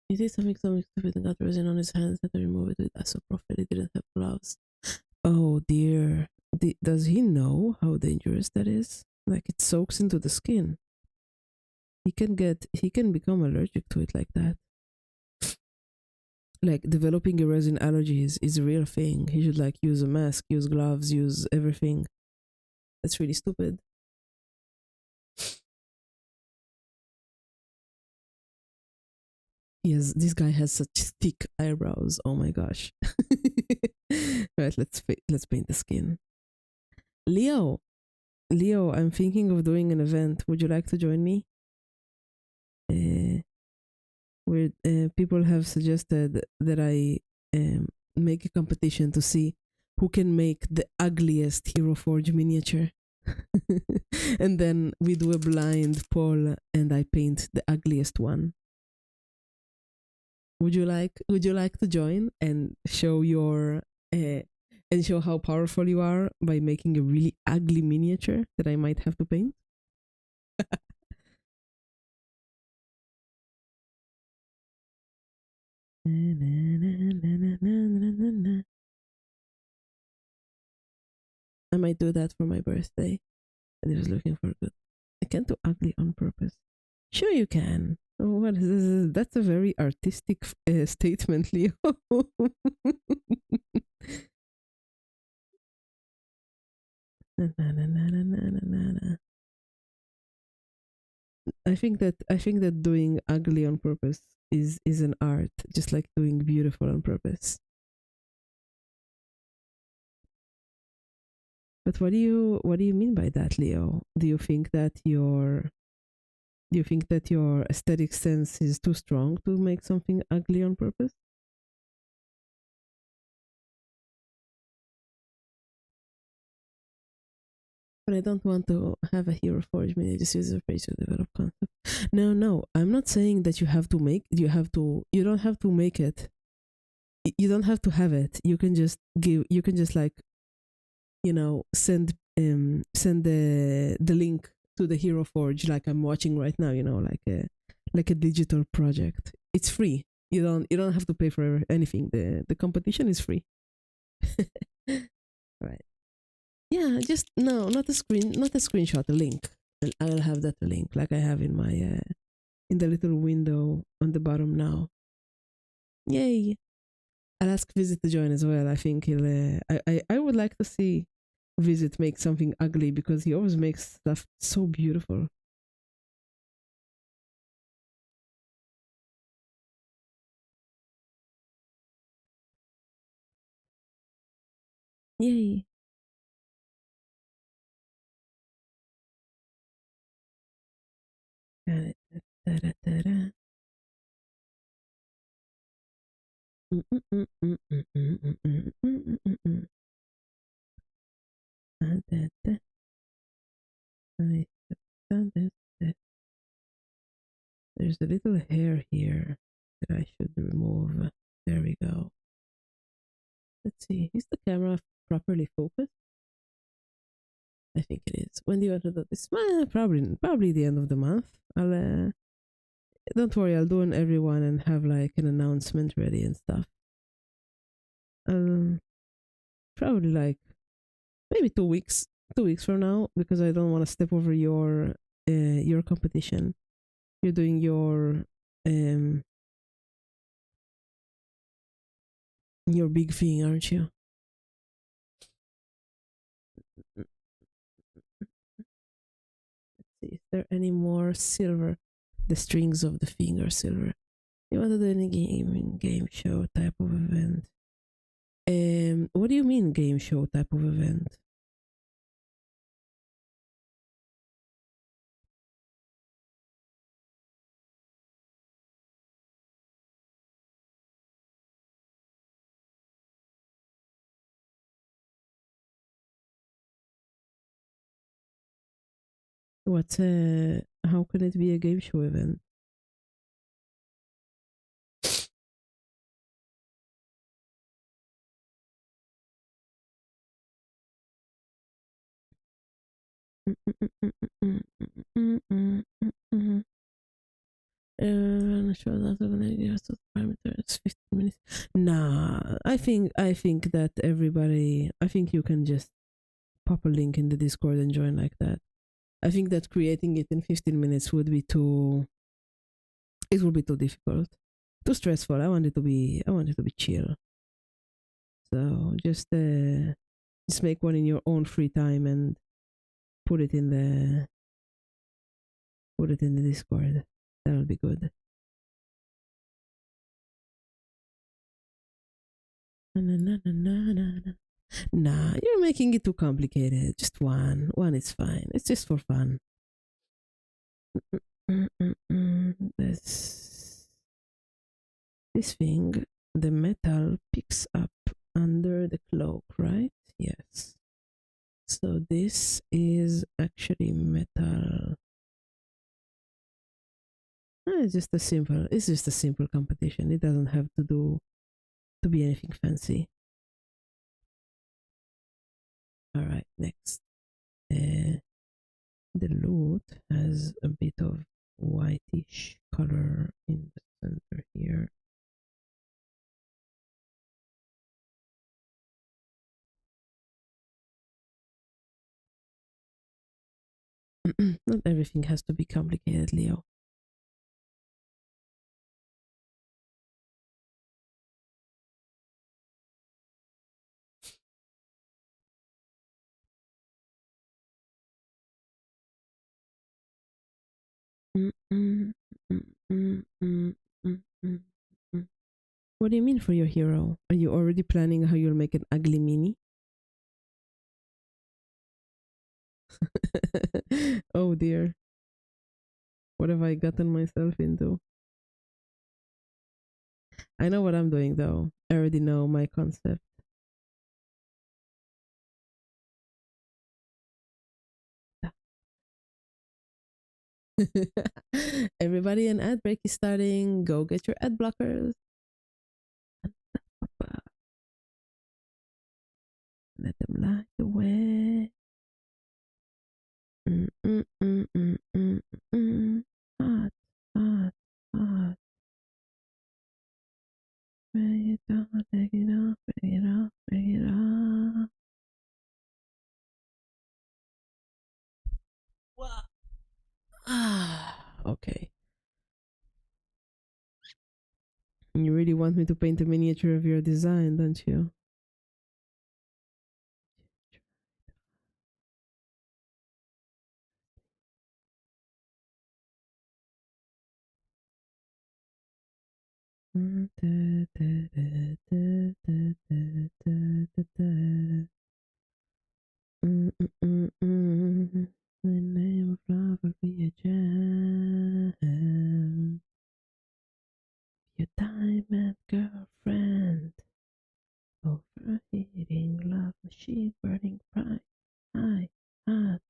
He did something stupid and got resin on his hands. Had to remove it with isopropyl. He didn't have gloves. Oh dear. Does he know how dangerous that is? Like, it soaks into the skin. He can become allergic to it like that. Like, developing a resin allergy is a real thing. He should like use a mask, use gloves, use everything. That's really stupid. Yes, this guy has such thick eyebrows. Oh my gosh. Right, let's paint the skin. Leo, I'm thinking of doing an event. Would you like to join me? Where people have suggested that I make a competition to see who can make the ugliest Hero Forge miniature. And then we do a blind poll and I paint the ugliest one. Would you like to join and show your and show how powerful you are by making a really ugly miniature that I might have to paint? I might do that for my birthday. And I was looking for good. I can't do ugly on purpose. Sure, you can. Oh, what is this? That's a very artistic statement, Leo. I think that doing ugly on purpose is an art, just like doing beautiful on purpose. But what do you mean by that, Leo? Do you think that your aesthetic sense is too strong to make something ugly on purpose? But I don't want to have a hero forge me. I just use a phrase to develop concept. No, no, I'm not saying that you don't have to make it. You don't have to have it. You can just like, send the link to the hero forge like I'm watching right now, like a digital project. It's free. You don't have to pay for anything. The competition is free. Right. Yeah, just no, not a screenshot, a link. I'll have that link like I have in my in the little window on the bottom now. Yay! I'll ask Visit to join as well. I think he'll. I would like to see Visit make something ugly because he always makes stuff so beautiful. Yay! Da-da-da-da-da. There's a little hair here that I should remove. There we go. Let's see. Is the camera properly focused? I think it is. When do you want to do this? Probably the end of the month. I'll don't worry. I'll do an everyone and have like an announcement ready and stuff. Um, Probably like maybe 2 weeks. 2 weeks from now because I don't want to step over your competition. You're doing um your big thing, aren't you? Let's see. Is there any more silver? The strings of the thing are silver. You want to do any game show type of event? What do you mean game show type of event? What's how can it be a game show event? Sure that's a good idea. So parameters 15 minutes. Nah, I think that everybody. I think you can just pop a link in the Discord and join like that. I think that creating it in 15 minutes would be too. It would be too difficult, too stressful. I want it to be chill. So just make one in your own free time and put it in the put it in the Discord. That'll be good. Na, na, na, na, na, na. Nah, you're making it too complicated. Just one. One is fine. It's just for fun. This this thing, the metal picks up under the cloak, right? Yes. So this is actually metal. It's just a simple competition. It doesn't have to be anything fancy. All right, next. The loot has a bit of whitish color in the center here. Not everything has to be complicated, Leo. mm, mm, mm. What do you mean for your hero? Are you already planning how you'll make an ugly mini? Oh dear. What have I gotten myself into? I know what I'm doing though. I already know my concept. Everybody, an ad break is starting. Go get your ad blockers. Let them light the way. Mm, mm, mm, mm, mm, mm. Hot, hot, hot. Bring it down, take it off, bring it off, bring it off. Wow. Ah, okay. You really want me to paint a miniature of your design, don't you? Mm, da, da, da, da, da, da, da, da, da. The name of love will be a jam. Your diamond girlfriend. Overheating love machine burning bright. High, hot.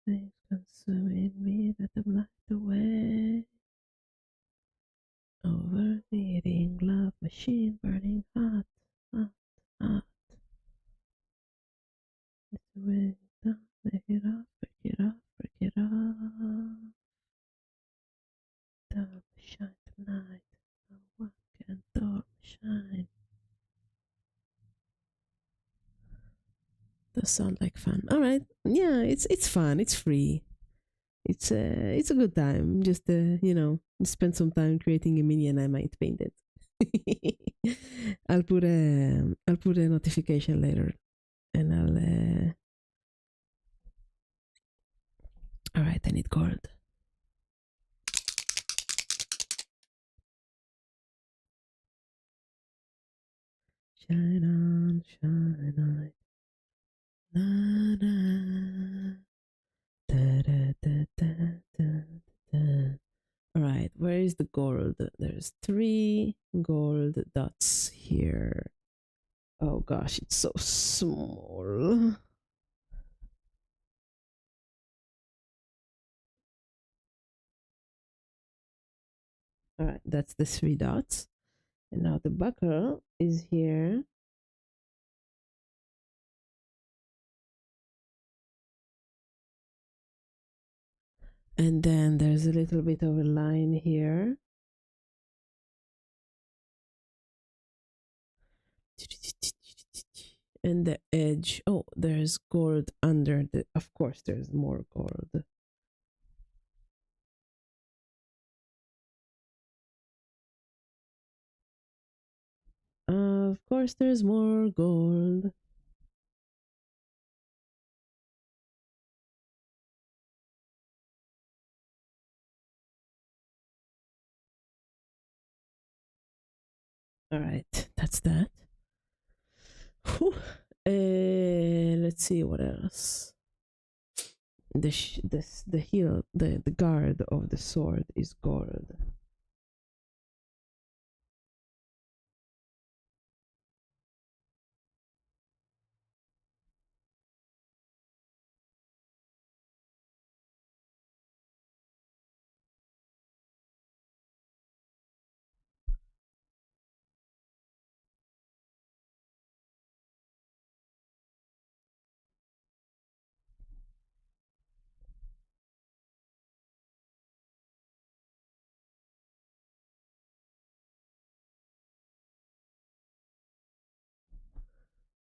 Things consuming me that I'm light away. Overheating love machine burning hot, hot, hot. It's the way down, break it off, break it off, break it off. Dark shine tonight. No one can dark shine. Does sound like fun. All right, yeah, it's fun. It's free. It's a good time. Just spend some time creating a mini, and I might paint it. I'll put a notification later, and I'll. All right, I need gold. Shine on, shine on. Na, na. Da, da, da, da, da, da. All right, where is the gold? There's 3 gold dots here. Oh gosh, it's so small. All right, that's the 3 dots. And now the buckle is here. And then there's a little bit of a line here. And the edge. Oh, there's gold under the. Of course, there's more gold. Of course, there's more gold. All right, that's that. Let's see what else. The heel, the guard of the sword is gold.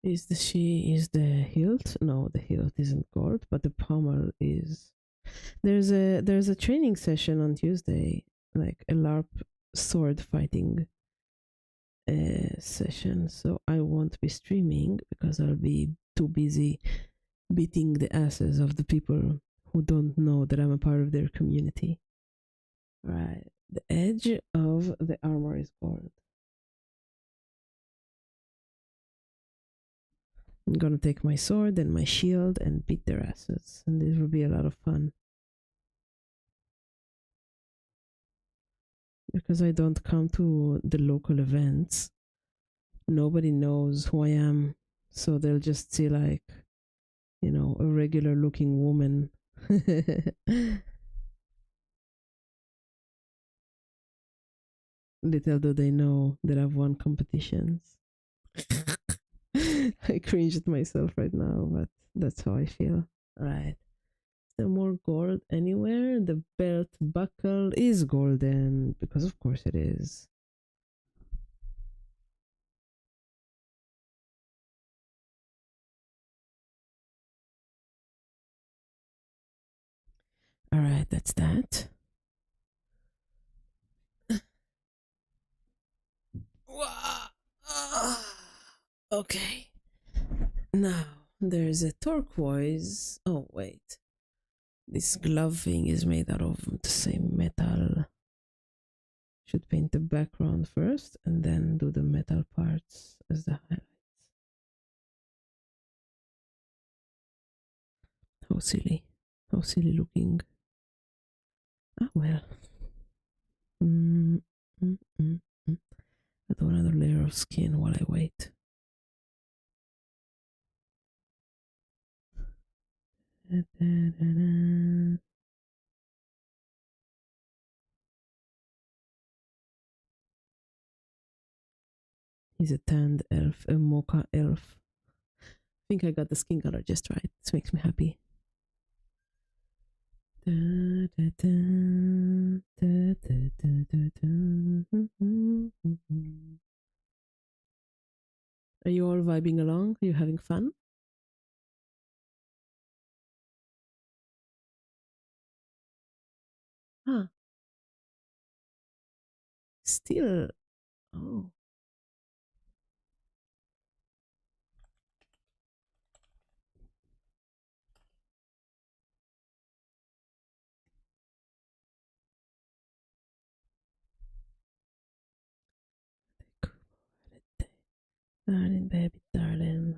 Is the hilt? No, the hilt isn't gold, but the pommel is. There's a training session on Tuesday, like a LARP sword fighting session. So I won't be streaming because I'll be too busy beating the asses of the people who don't know that I'm a part of their community. Right. The edge of the armor is gold. I'm gonna take my sword and my shield and beat their asses, and this will be a lot of fun. Because I don't come to the local events, nobody knows who I am, so they'll just see like, you know, a regular looking woman. Little do they know that I've won competitions. I cringe at myself right now, but that's how I feel. Right. Is there more gold anywhere? The belt buckle is golden, because of course it is. Alright, that's that. Okay. Now, there's a turquoise. Oh, wait. This glove thing is made out of the same metal. Should paint the background first and then do the metal parts as the highlights. How silly. How silly looking. Ah, well. Mm, mm, mm, mm. I'll do another layer of skin while I wait. Da, da, da, da. He's a tanned elf, a mocha elf. I think I got the skin color just right. This makes me happy. Da, da, da, da, da, da, da. Are you all vibing along? Are you having fun? Huh. Still. Oh. Darling, baby, darling.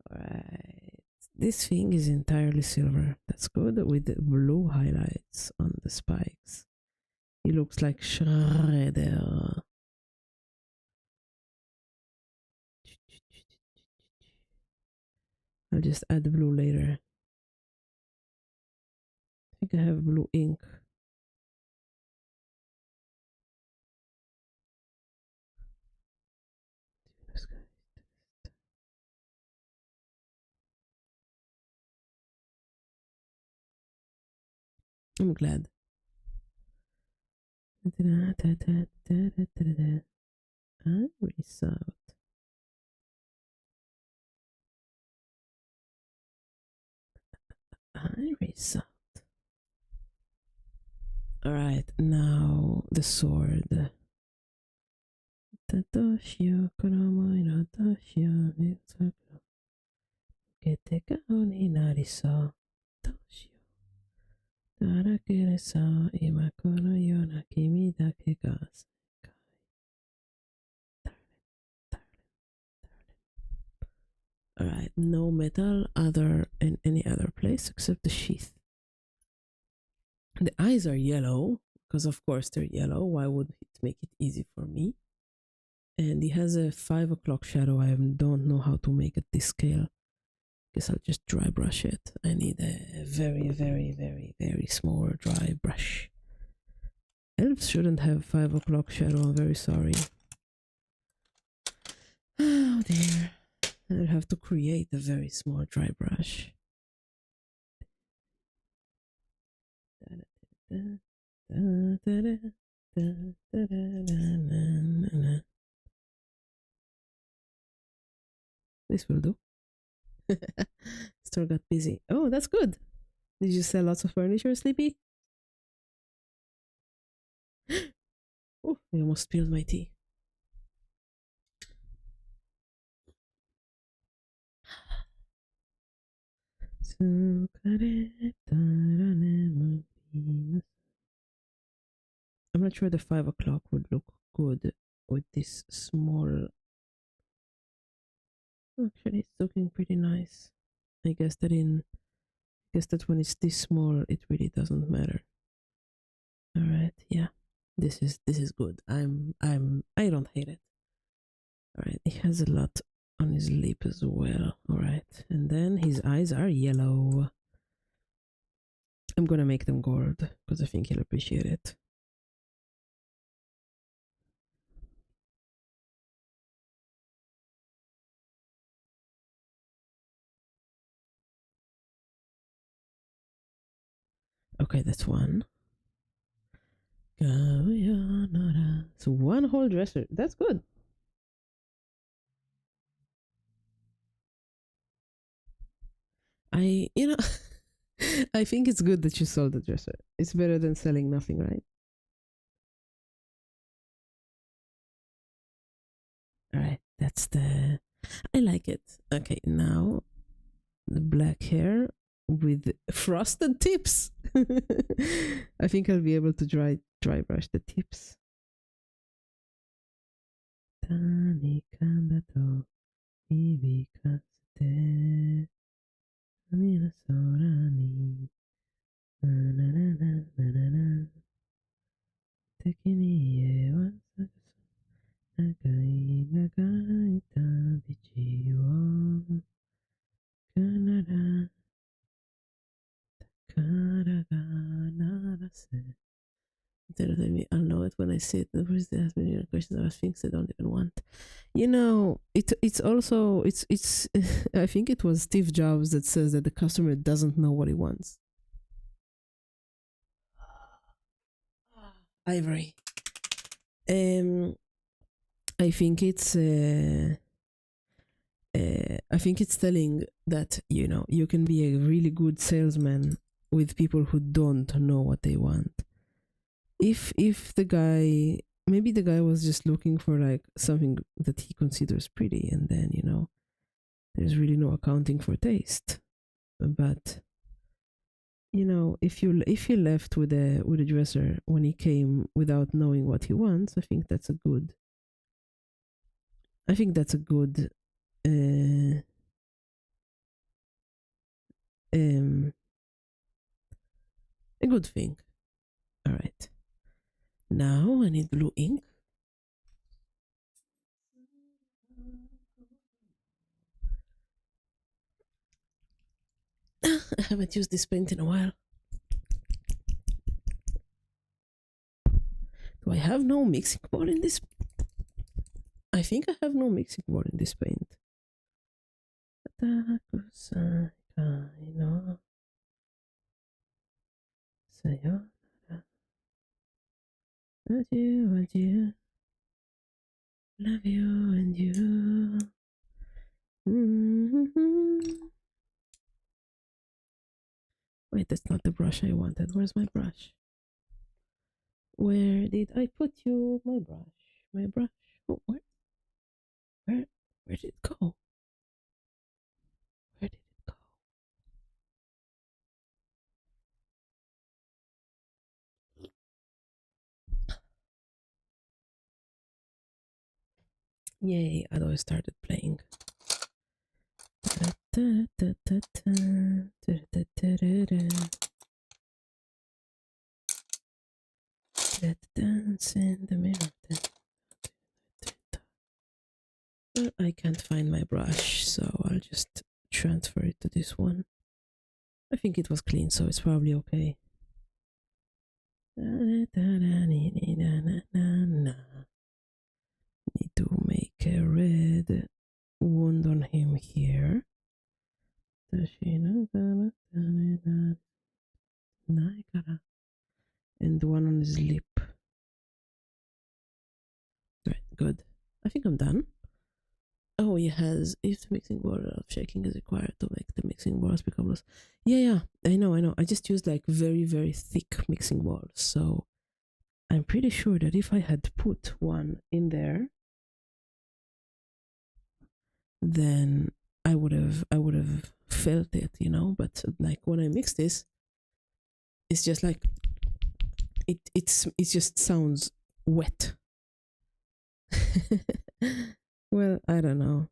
Alright. This thing is entirely silver. That's good, with the blue highlights on the spikes. He looks like Shredder. I'll just add the blue later. I think I have blue ink. I'm glad. I'm really soft. I'm really soft. Alright, now the sword. Tatoshio Konomo Inotoshio Mitsuko Keteka Oni Nariso Toshio Tarakere sa Imakono Yona Kimi Dake ga Sekai. Alright, no metal other in any other place except the sheath. The eyes are yellow, because of course they're yellow. Why would it make it easy for me? And he has a 5 o'clock shadow. I don't know how to make it this scale. Guess I'll just dry brush it. I need a very, very, very, very small dry brush. Elves shouldn't have 5 o'clock shadow. I'm very sorry. Oh dear. I'll have to create a very small dry brush. This will do. Store got busy. Oh, that's good. Did you sell lots of furniture, Sleepy? Oh, I almost spilled my tea. I'm not sure the 5 o'clock would look good with this small. Actually, it's looking pretty nice. I guess that when it's this small, it really doesn't matter. All right, yeah, this is good. I don't hate it. All right, he has a lot on his lip as well. All right, and then his eyes are yellow. I'm gonna make them gold because I think he'll appreciate it. Okay, that's one. So one whole dresser. That's good. I, you know, I think it's good that you sold the dresser. It's better than selling nothing, right? All right, that's the. I like it. Okay, now the black hair with frosted tips. I think I'll be able to dry brush the tips. I'll know it when I see it. The person asks me questions about things I don't even want. You know, it's also it's I think it was Steve Jobs that says that the customer doesn't know what he wants. Ivory. I think I think it's telling that you can be a really good salesman with people who don't know what they want. If the guy, maybe the guy was just looking for like something that he considers pretty, and then there's really no accounting for taste. But if you left with a dresser when he came without knowing what he wants, I think that's a good uh, um a good thing. All right, now I need blue ink. I haven't used this paint in a while. Do I have no mixing board in this? I think I have no mixing board in this paint. Adieu, adieu. Love you and you. Mm-hmm. Wait, that's not the brush I wanted. Where's my brush? Where did I put you? My brush. My brush. Oh, where did it go? Where did it go? Yay, Ado started playing. Let's dance in the mirror. Well, I can't find my brush, so I'll just transfer it to this one. I think it was clean, so it's probably okay. Need to make a red wound on him here. and one on his lip. Right, good. I think I'm done. Oh, he has. If the mixing bowl of shaking is required to make the mixing balls become loose. Yeah, I know. I just used like very, very thick mixing balls. So I'm pretty sure that if I had put one in there, then I would have felt it, But like when I mix this, it's just like it just sounds wet. Well, I don't know.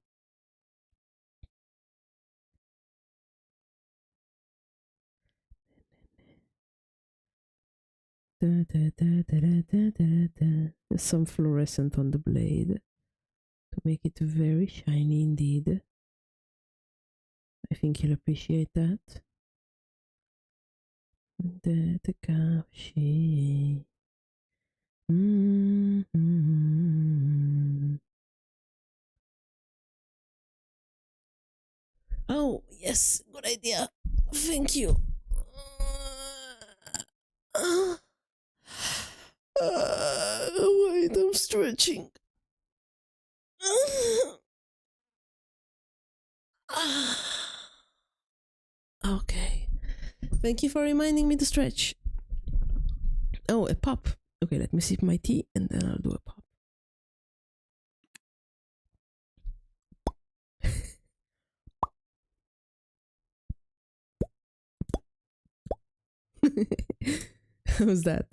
There's some fluorescent on the blade to make it very shiny indeed. I think you'll appreciate that. Oh, yes, good idea. Thank you. Wait, I'm stretching. Okay. Thank you for reminding me to stretch. Oh, a pop. Okay, let me sip my tea and then I'll do a pop. How's that?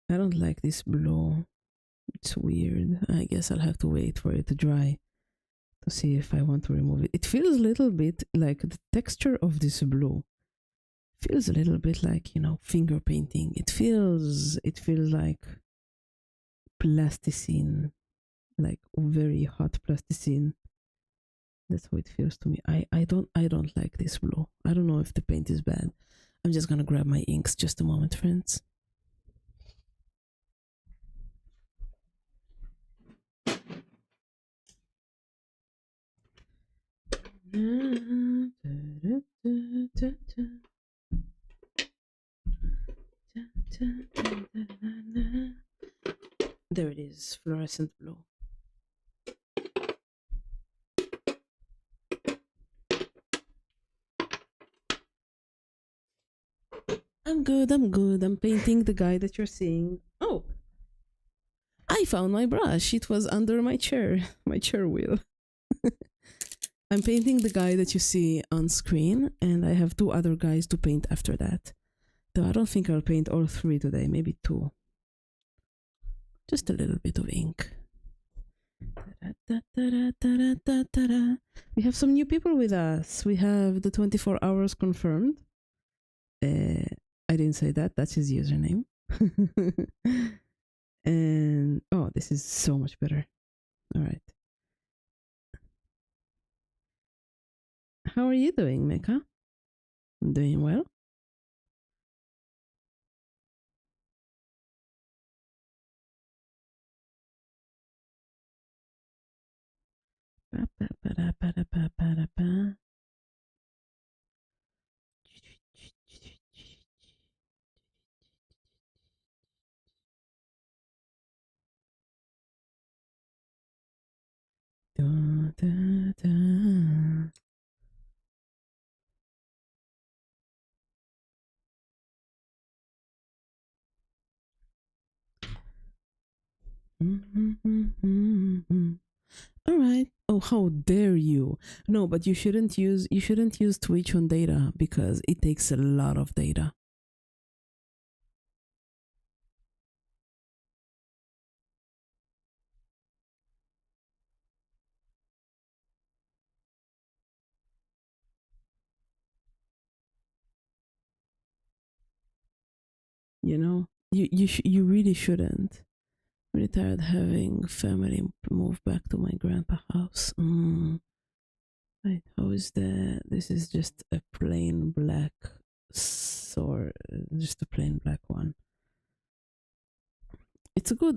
I don't like this blow. It's weird. I guess I'll have to wait for it to dry to see if I want to remove it. It feels a little bit like the texture of this blue feels a little bit like, finger painting. It feels like plasticine, like very hot plasticine. That's how it feels to me. I don't like this blue. I don't know if the paint is bad. I'm just gonna grab my inks just a moment, friends. There it is, fluorescent blue. I'm good. I'm painting the guy that you're seeing. Oh, I found my brush. It was under my chair wheel. I'm painting the guy that you see on screen, and I have 2 other guys to paint after that. Though I don't think I'll paint all 3 today, maybe 2. Just a little bit of ink. We have some new people with us. We have the 24 hours confirmed. I didn't say that. That's his username. And oh, this is so much better. All right. How are you doing, Mecca? I'm doing well. Da, da, da. All right. Oh, how dare you? No, but you shouldn't use Twitch on data because it takes a lot of data. You really shouldn't. I'm really tired having family move back to my grandpa house. Right, how is that? This is just a plain black sword, just a plain black one.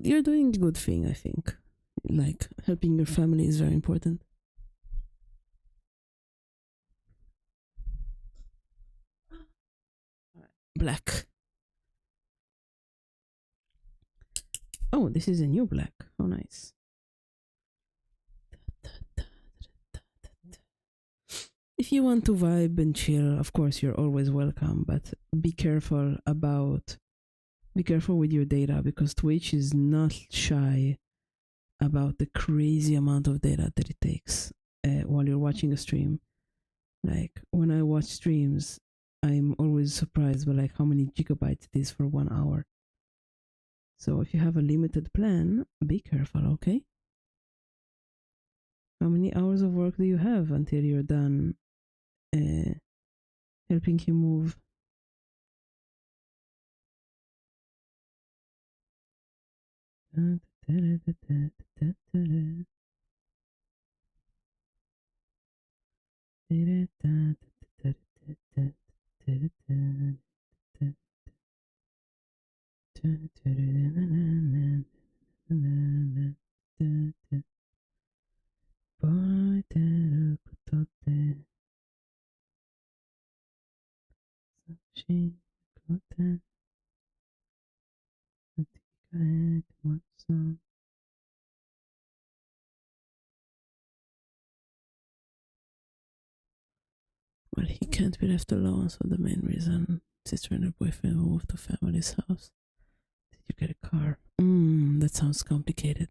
You're doing a good thing, I think. Like, helping your family is very important. black. Oh, this is a new black. Oh, nice. If you want to vibe and chill, of course, you're always welcome, but be careful with your data, because Twitch is not shy about the crazy amount of data that it takes while you're watching a stream. Like when I watch streams, I'm always surprised by like how many gigabytes it is for 1 hour. So if you have a limited plan, be careful, okay? How many hours of work do you have until you're done helping him move? Well, he can't be left alone, so the main reason sister and her boyfriend moved to family's house. Did you get a car? That sounds complicated.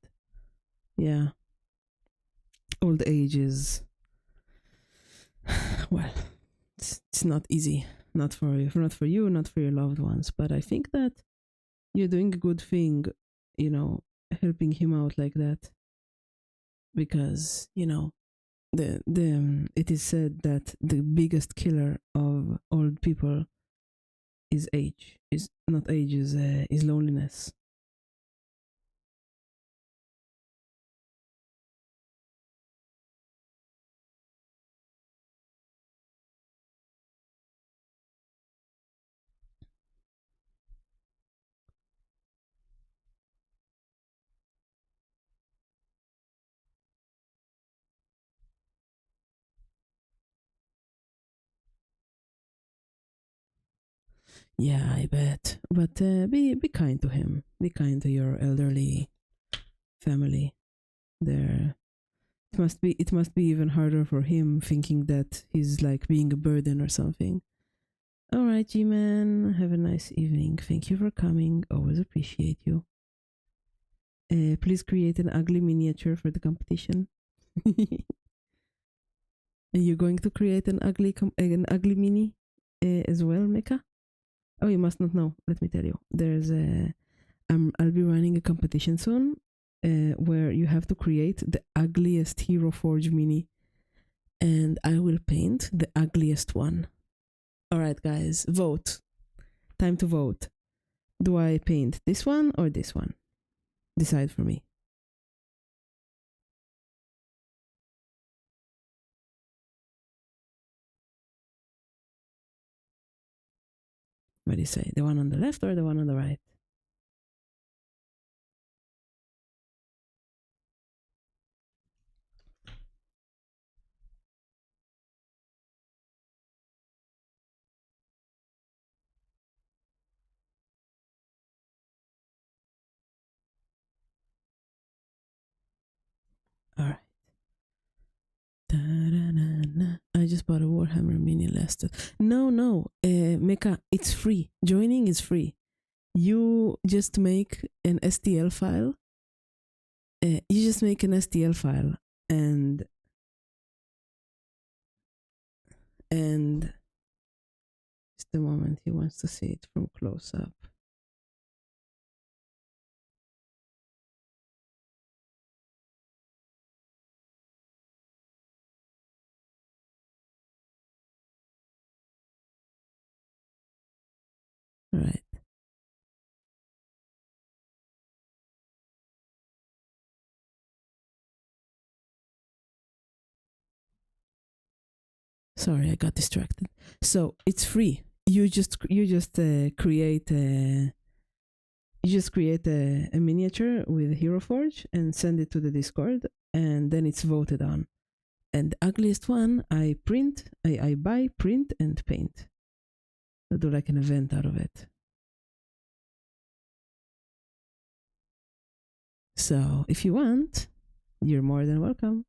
Yeah. Old age is, well, it's not easy. Not for you, not for your loved ones. But I think that you're doing a good thing, helping him out like that. Because, it is said that the biggest killer of old people is age. Is not age, is loneliness. Yeah, I bet. But be kind to him. Be kind to your elderly family. There, it must be even harder for him, thinking that he's like being a burden or something. All right, G-Man. Have a nice evening. Thank you for coming. Always appreciate you. Please create an ugly miniature for the competition. Are you going to create an ugly mini as well, Mecca? Oh, you must not know. Let me tell you. I'll be running a competition soon where you have to create the ugliest Hero Forge mini, and I will paint the ugliest one. All right, guys, vote. Time to vote. Do I paint this one or this one? Decide for me. What do you say? The one on the left or the one on the right? All right. I just bought a Warhammer mini last. No, Mecha, it's free. Joining is free. You just make an STL file. You just make an STL file and just a moment, he wants to see it from close up. Right. Sorry, I got distracted. So it's free. You just create a miniature with Hero Forge and send it to the Discord, and then it's voted on. And the ugliest one, I buy, print, and paint. I'll do like an event out of it. So if you want, you're more than welcome.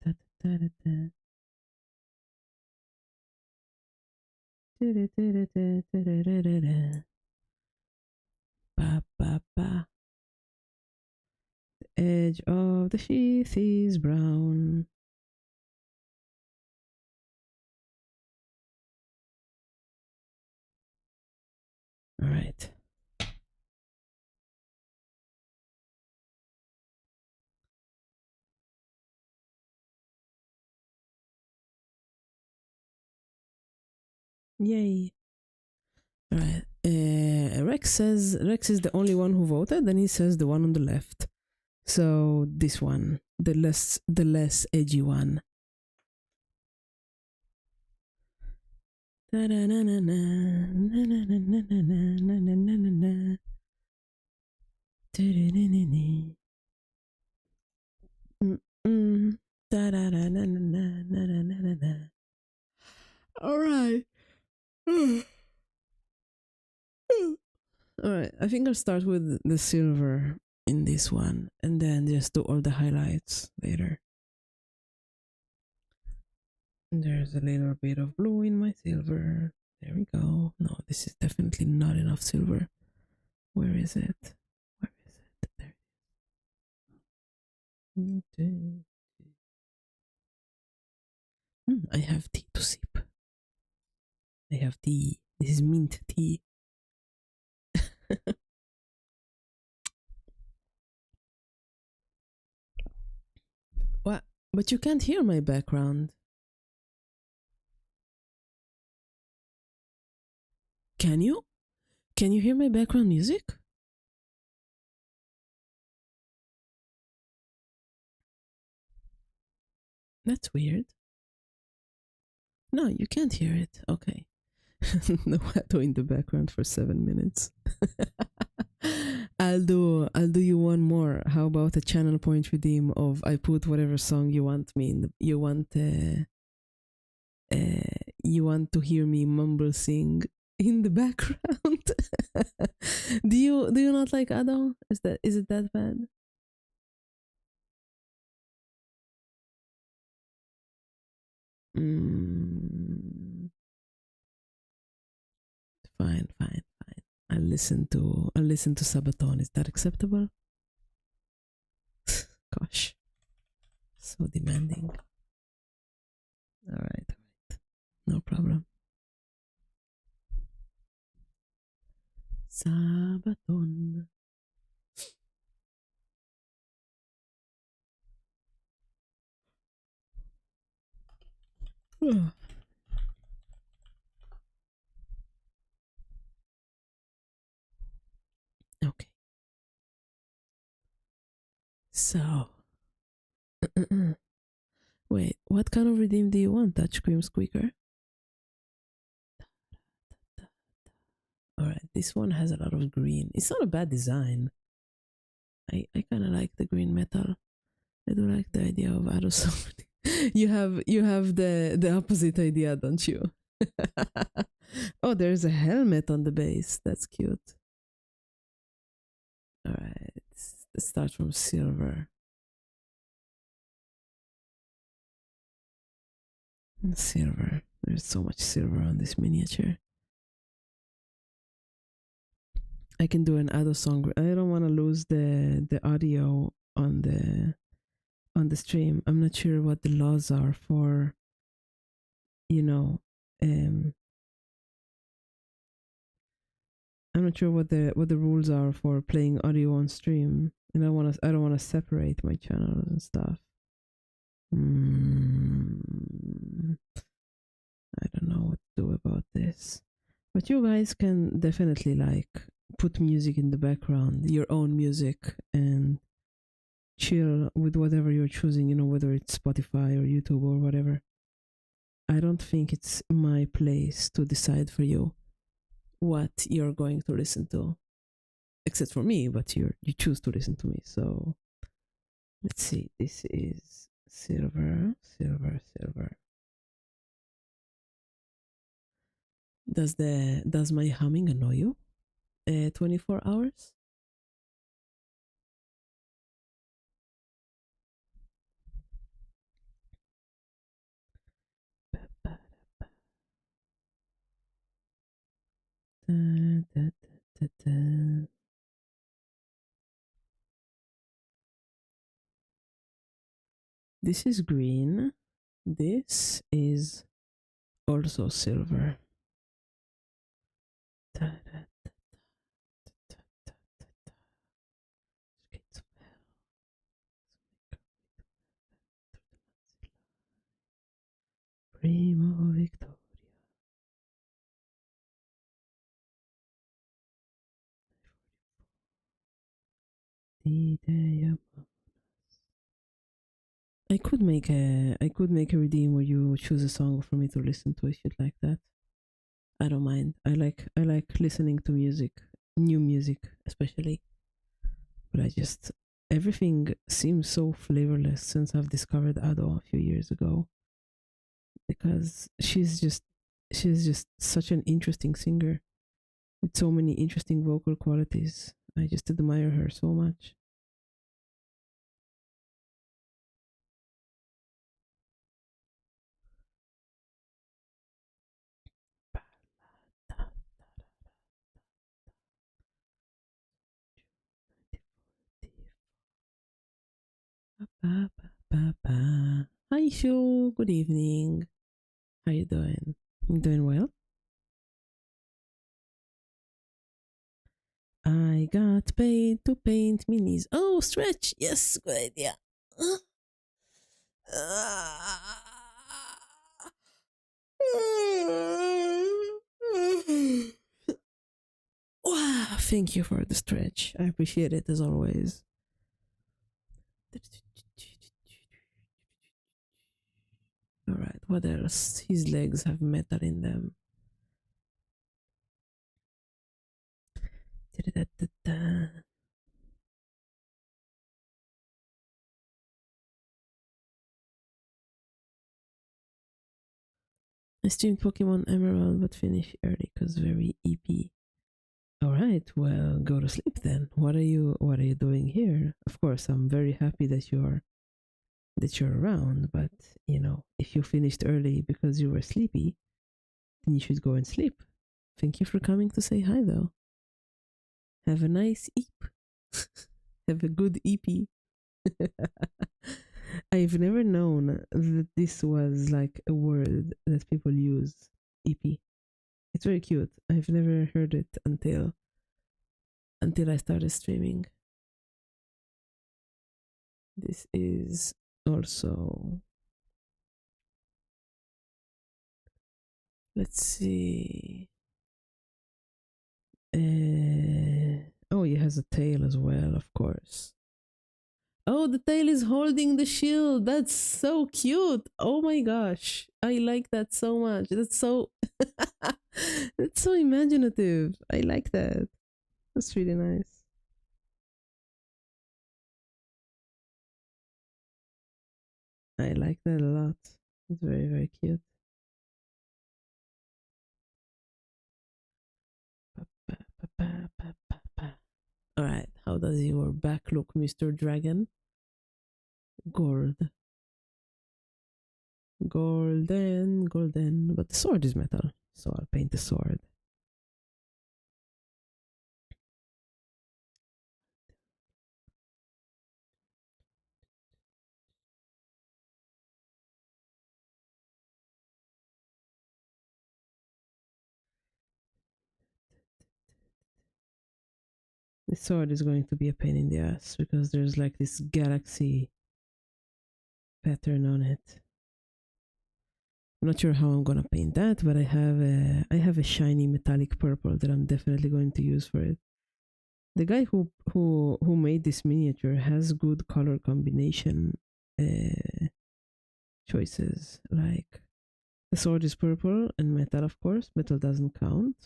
Da, da, da, da. Ba, ba, ba. The edge of the sheath is brown. All right. Yay. All right. Rex is the only one who voted, and he says the one on the left. So this one, the less edgy one. All right. All right. I think I'll start with the silver in this one and then just do all the highlights later. There's a little bit of blue in my silver. There we go. No, this is definitely not enough silver. Where is it? Where is it? There it is. I have tea to sip. I have tea. This is mint tea. What? But you can't hear my background. Can you? Can you hear my background music? That's weird. No, you can't hear it. Okay. No Watto in the background for 7 minutes. I'll do you one more. How about a channel point redeem of I put whatever song you want me in you want to hear me mumble sing in the background. Do you not like Ado? Is it that bad? Fine. I'll listen to Sabaton. Is that acceptable? Gosh, so demanding. All right, no problem. Sabaton. Okay. So, wait, what kind of redeem do you want? Touch cream squeaker? Alright, this one has a lot of green. It's not a bad design. I kind of like the green metal. I do like the idea of aerosol. you have the opposite idea, don't you? Oh, there's a helmet on the base. That's cute. Alright, let's start from silver. Silver. There's so much silver on this miniature. I can do an Ado song. I don't want to lose the audio on the stream. I'm not sure what the laws are for, I'm not sure what the rules are for playing audio on stream, and I don't want to separate my channels and stuff. I don't know what to do about this, but you guys can definitely put music in the background, your own music, and chill with whatever you're choosing, whether it's Spotify or YouTube or whatever. I don't think it's my place to decide for you what you're going to listen to, except for me, but you choose to listen to me. So let's see, this is Silver, silver, silver. Does my humming annoy you? 24 hours? Da, da, da, da. This is green. This is also silver. Da, da, da, da, da, da, da. Streets of hell. Primo Victoria. The day of I could make a redeem where you choose a song for me to listen to if you'd like that. I don't mind. I like listening to music, new music especially. But I just everything seems so flavorless since I've discovered Ado a few years ago because she's just such an interesting singer with so many interesting vocal qualities. I just admire her so much. Hi Shu, good evening. How you doing? You doing well? I got paid to paint minis. Oh, stretch. Yes, good idea. Wow, thank you for the stretch. I appreciate it as always. All right, what else? His legs have metal in them. I streamed Pokemon Emerald but finished early because very EP. All right, well, go to sleep then. What are you doing here? Of course, I'm very happy that you're around, but if you finished early because you were sleepy, then you should go and sleep. Thank you for coming to say hi though. Have a nice eep. Have a good EP. I've never known that this was like a word that people use. EP. It's very cute. I've never heard it until I started streaming. This is also, let's see. Oh, he has a tail as well, of course. Oh, the tail is holding the shield. That's so cute. Oh my gosh. I like that so much. That's so that's so imaginative. I like that. That's really nice. I like that a lot. It's very, very cute. All right. How does your back look, Mr. Dragon? Gold. Golden, golden. But the sword is metal. So I'll paint the sword. The sword is going to be a pain in the ass because there's like this galaxy pattern on it. I'm not sure how I'm gonna paint that, but I have a shiny metallic purple that I'm definitely going to use for it. The guy who made this miniature has good color combination uh, choices. Like the sword is purple and metal, of course. Metal doesn't count.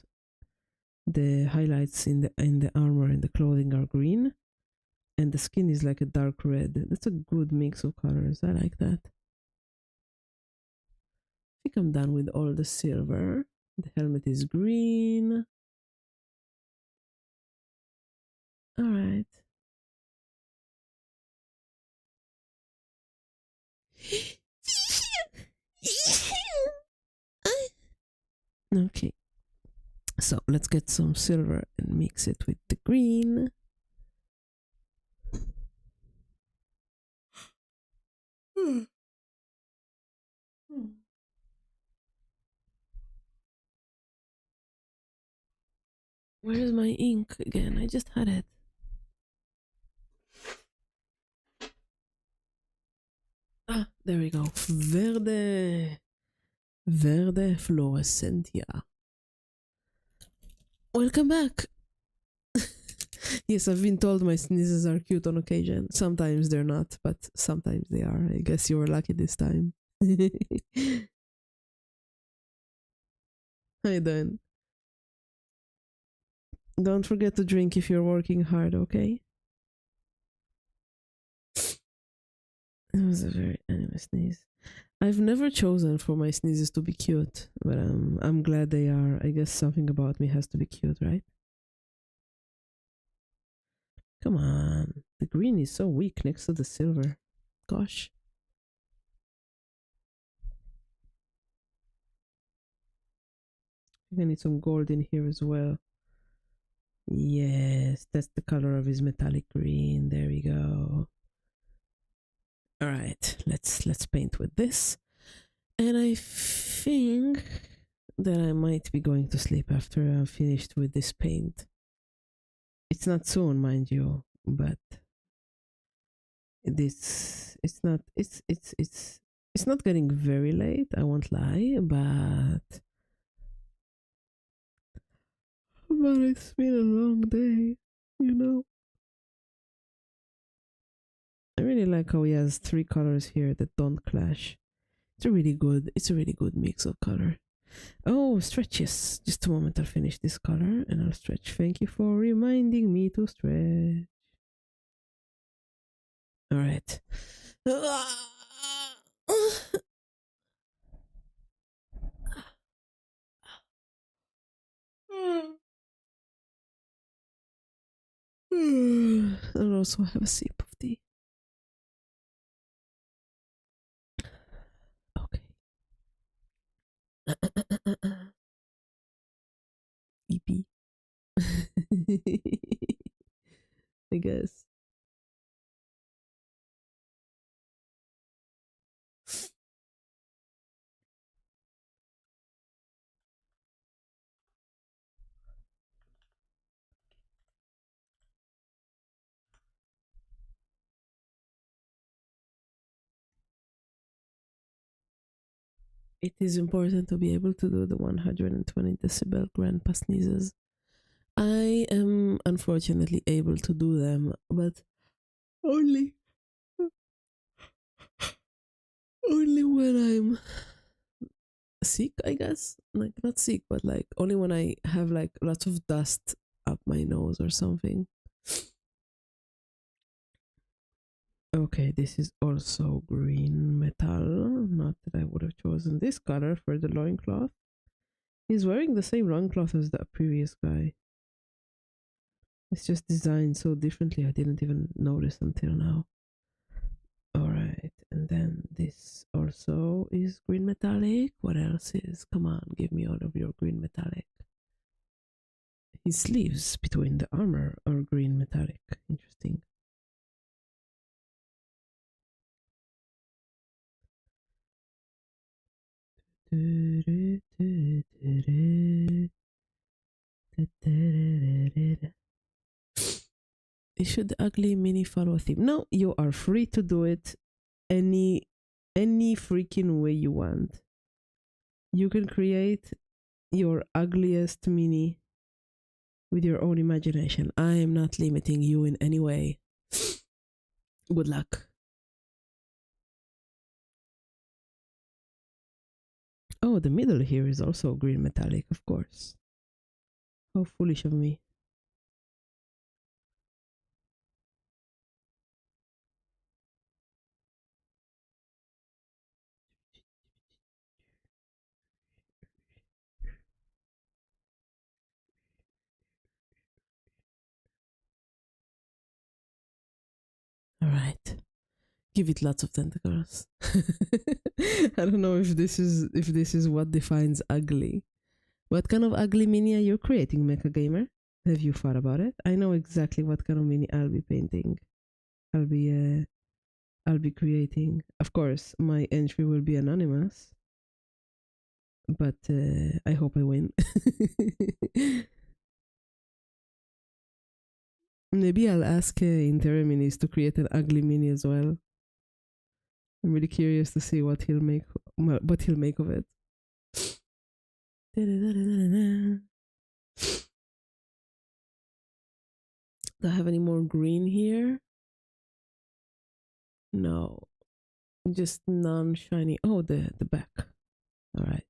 The highlights in the armor and the clothing are green, And the skin is like a dark red. That's a good mix of colors. I like that. I think I'm done with all the silver. The helmet is green. All right. Okay. So let's get some silver and mix it with the green. Where's my ink again? I just had it. Ah, there we go. Verde. Verde fluorescentia. Welcome back. Yes, I've been told my sneezes are cute on occasion. Sometimes they're not, but sometimes they are. I guess you were lucky this time. How you doing? Don't forget to drink if you're working hard, okay? It was a very anime sneeze. I've never chosen for my sneezes to be cute, but I'm glad they are. I guess something about me has to be cute, right? Come on. The green is so weak next to the silver. Gosh. I need some gold in here as well. Yes, that's the color of his metallic green. There we go. All right, let's paint with this. And I think that I might be going to sleep after I'm finished with this paint. It's not soon, mind you, but it's not getting very late, I won't lie, but it's been a long day, you know. I really like how he has three colors here that don't clash. It's a really good mix of color. Oh, stretches. Just a moment, I'll finish this color and I'll stretch. Thank you for reminding me to stretch. All right. I'll also have a sip of tea. Okay. EP. I guess. It is important to be able to do the 120 decibel grandpa sneezes. I am unfortunately able to do them, but only only when I'm sick, I guess. Like not sick, but like only when I have like lots of dust up my nose or something. Okay, this is also green metal. Not that I would have chosen this color for the loincloth. He's wearing the same loincloth as the previous guy. It's just designed so differently I didn't even notice until now. Alright, and then this also is green metallic. What else is? Come on, give me all of your green metallic. His sleeves between the armor are green metallic. Interesting. Should the ugly mini follow a theme? No, you are free to do it any freaking way you want. You can create your ugliest mini with your own imagination. I am not limiting you in any way. Good luck. Oh, the middle here is also green metallic, of course. How foolish of me. All right. Give it lots of tentacles. I don't know if this is what defines ugly. What kind of ugly mini are you creating, Mecha Gamer? Have you thought about it? I know exactly what kind of mini I'll be painting. I'll be creating. Of course, my entry will be anonymous, but I hope I win. Maybe I'll ask Interior Minis to create an ugly mini as well. I'm really curious to see what he'll make of it. Do I have any more green here? No, just non-shiny. Oh, the back. All right.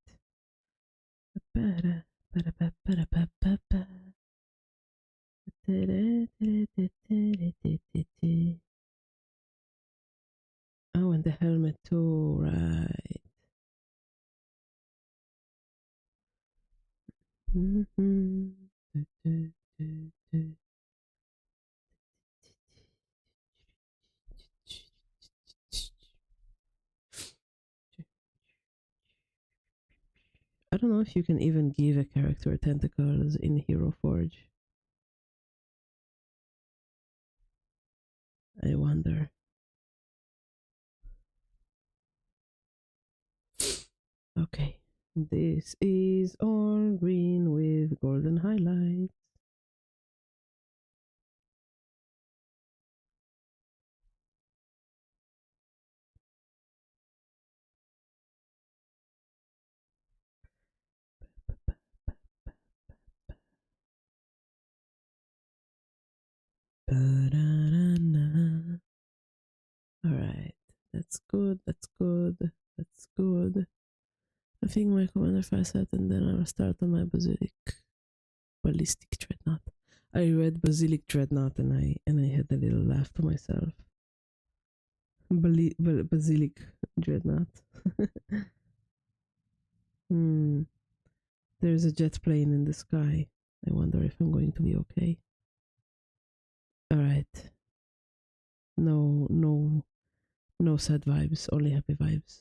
Oh, and the helmet too, right. I don't know if you can even give a character tentacles in Hero Forge. I wonder. Okay, this is all green with golden highlights. Alright, that's good, that's good, that's good. I think my commander facet and then I'll start on my ballistic dreadnought. I read Basilic Dreadnought and I had a little laugh to myself. Basilic Dreadnought. There's a jet plane in the sky. I wonder if I'm going to be okay. Alright. No sad vibes, only happy vibes.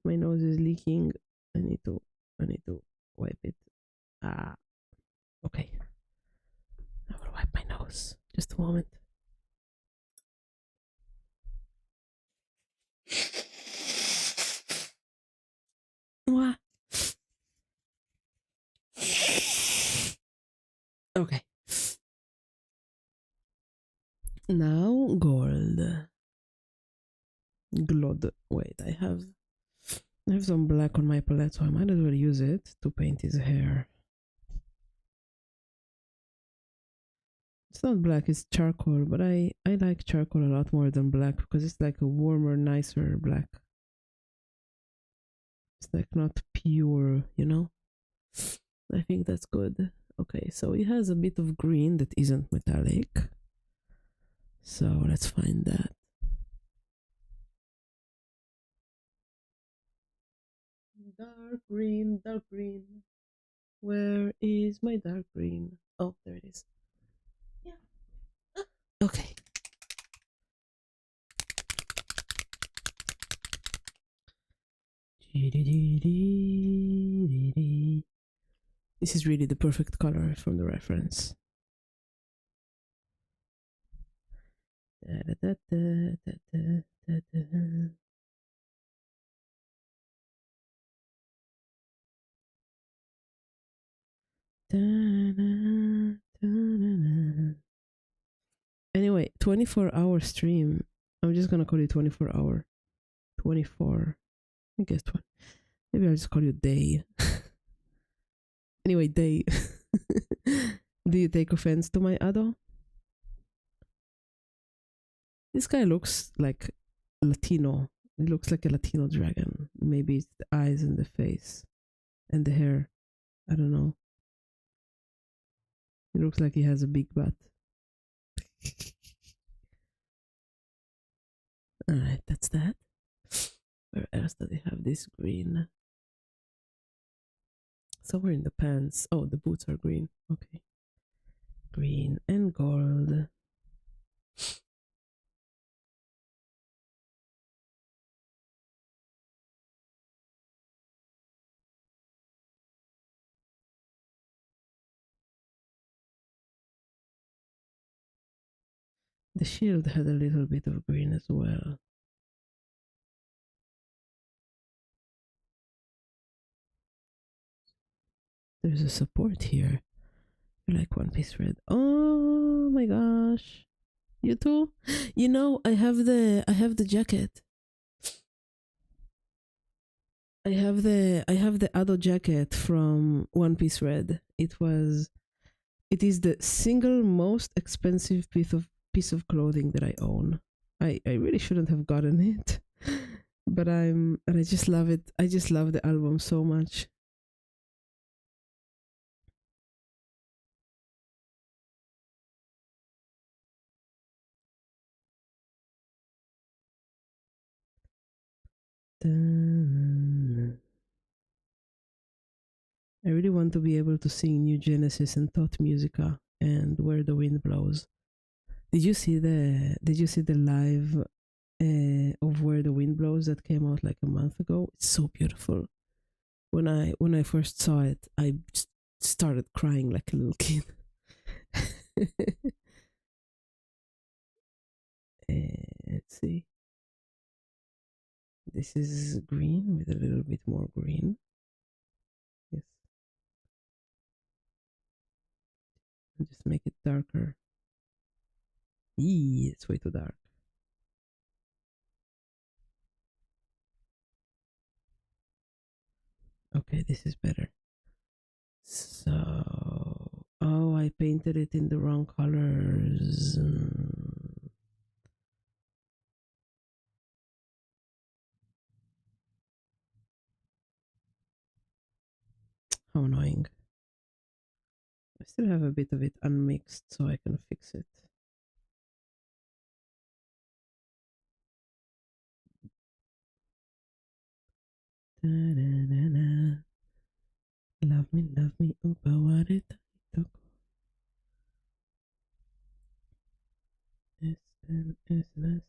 My nose is leaking. I need to wipe it. Okay. I will wipe my nose. Just a moment. What? Okay. Now gold. Glod. Wait, I have some black on my palette, so I might as well use it to paint his hair. It's not black, it's charcoal, but I like charcoal a lot more than black because it's like a warmer, nicer black. It's like not pure, you know? I think that's good. Okay, so it has a bit of green that isn't metallic. So let's find that. Dark green, dark green. Where is my dark green? Oh, there it is. Yeah. Okay. This is really the perfect color from the reference. Anyway, 24-hour stream. I'm just gonna call you 24-hour. 24. I guess 20. Maybe I'll just call you day. Anyway, day. Do you take offense to my Ado? This guy looks like Latino. He looks like a Latino dragon. Maybe it's the eyes and the face and the hair. I don't know. He looks like he has a big butt. Alright, that's that. Where else do they have this green? Somewhere in the pants. Oh, the boots are green. Okay. Green and gold. The shield had a little bit of green as well. There's a support here. You like One Piece Red? Oh my gosh. You too? You know, I have the jacket. I have the Ado jacket from One Piece Red. It is the single most expensive piece of clothing that I own. I really shouldn't have gotten it. But I just love it. I just love the album so much. Dun. I really want to be able to sing New Genesis and Thought Musica and Where the Wind Blows. Did you see the live of Where the Wind Blows that came out like a month ago? It's so beautiful. When I first saw it, I started crying like a little kid. Let's see. This is green with a little bit more green. Yes. I'll just make it darker. Eee, it's way too dark. Okay, this is better. So, oh, I painted it in the wrong colors. How annoying. I still have a bit of it unmixed, so I can fix it. Da-da-da-da. Love me, upa ware taito. SNS.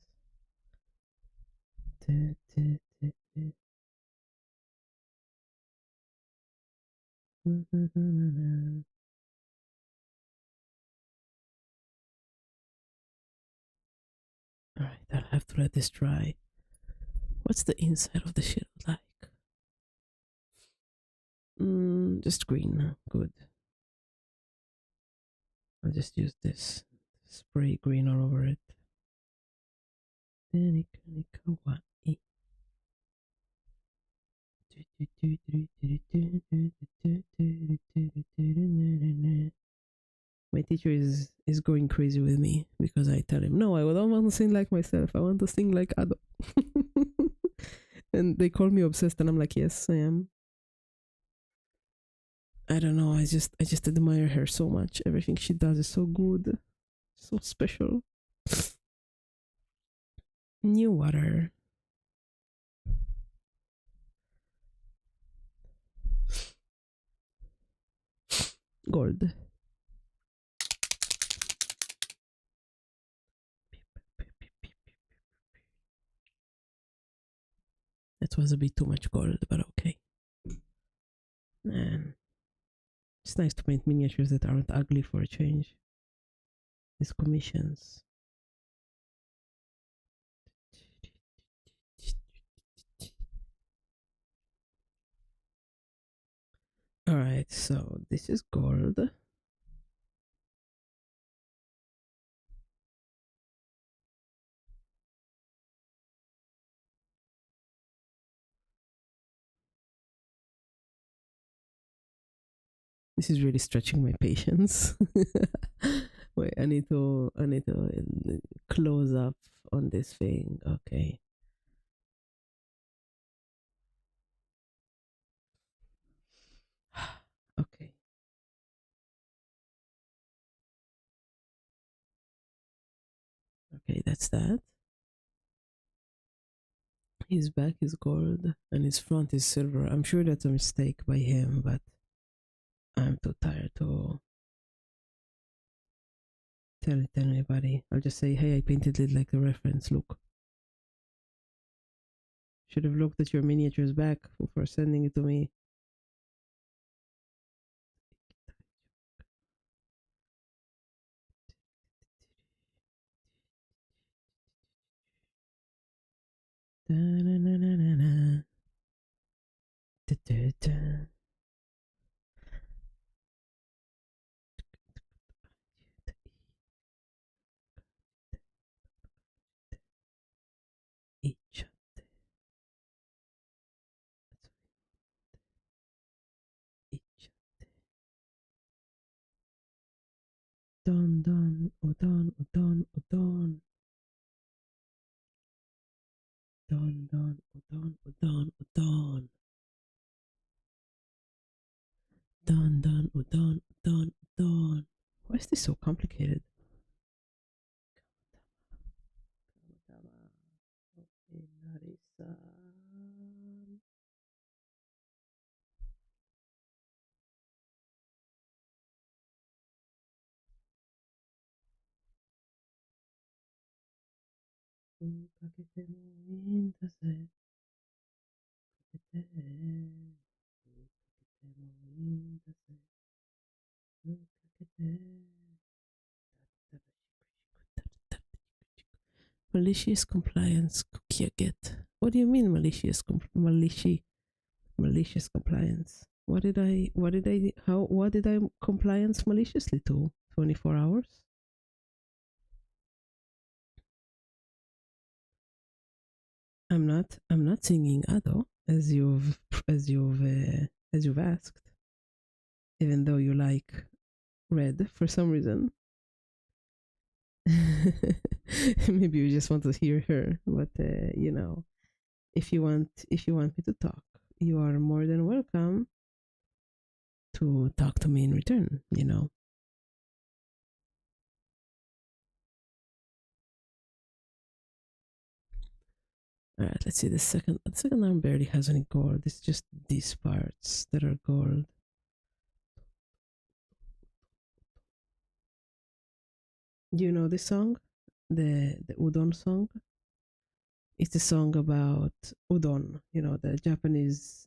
Alright, I'll have to let this dry. What's the inside of the shield like? Just green. Good. I'll just use this. Spray green all over it. My teacher is going crazy with me because I tell him, no, I don't want to sing like myself. I want to sing like Ado. And they call me obsessed, and I'm like, yes, I am. I don't know. I just admire her so much. Everything she does is so good, so special. New water. Gold. That was a bit too much gold, but okay. And it's nice to paint miniatures that aren't ugly for a change. These commissions. Alright, so this is gold. This is really stretching my patience. Wait, I need to close up on this thing. Okay. Okay. Okay, that's that. His back is gold and his front is silver. I'm sure that's a mistake by him, but I'm too tired to tell anybody. I'll just say, hey, I painted it like a reference. Look. Should have looked at your miniatures back before sending it to me. Da-na-na-na-na-na. Da-da-da. Each. Each. Udon, don, udon, udon, udon. Udon, don, udon, udon, udon. Udon, don, udon, udon, udon. Why is this so complicated? Malicious compliance cookie get. What do you mean malicious compliance? What did I compliance maliciously to? 24 hours? I'm not singing Ado as you've asked, even though you like red for some reason. Maybe you just want to hear her, but if you want me to talk, you are more than welcome to talk to me in return. All right, let's see. The second arm barely has any gold. It's just these parts that are gold. Do you know this song? The udon song? It's a song about udon, the Japanese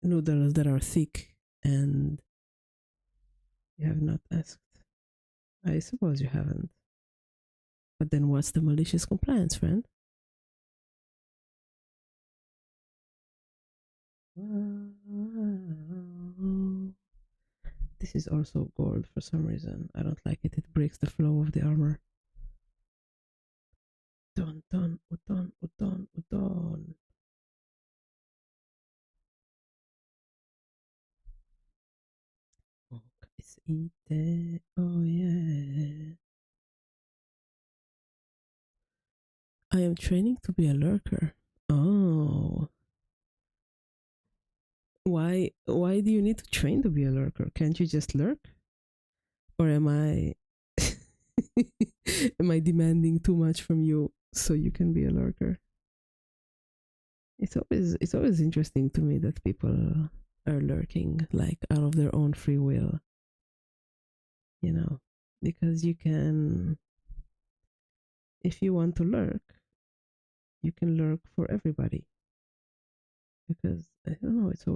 noodles that are thick, and you have not asked. I suppose you haven't. But then what's the malicious compliance, friend? This is also gold for some reason. I don't like it. It breaks the flow of the armor. Udon, udon, udon, udon, udon. Oh yeah. I am training to be a lurker. Oh. Why do you need to train to be a lurker? Can't you just lurk? Or am I demanding too much from you so you can be a lurker? It's always interesting to me that people are lurking like out of their own free will, you know, because you can, if you want to lurk, you can lurk for everybody. Because I don't know, it's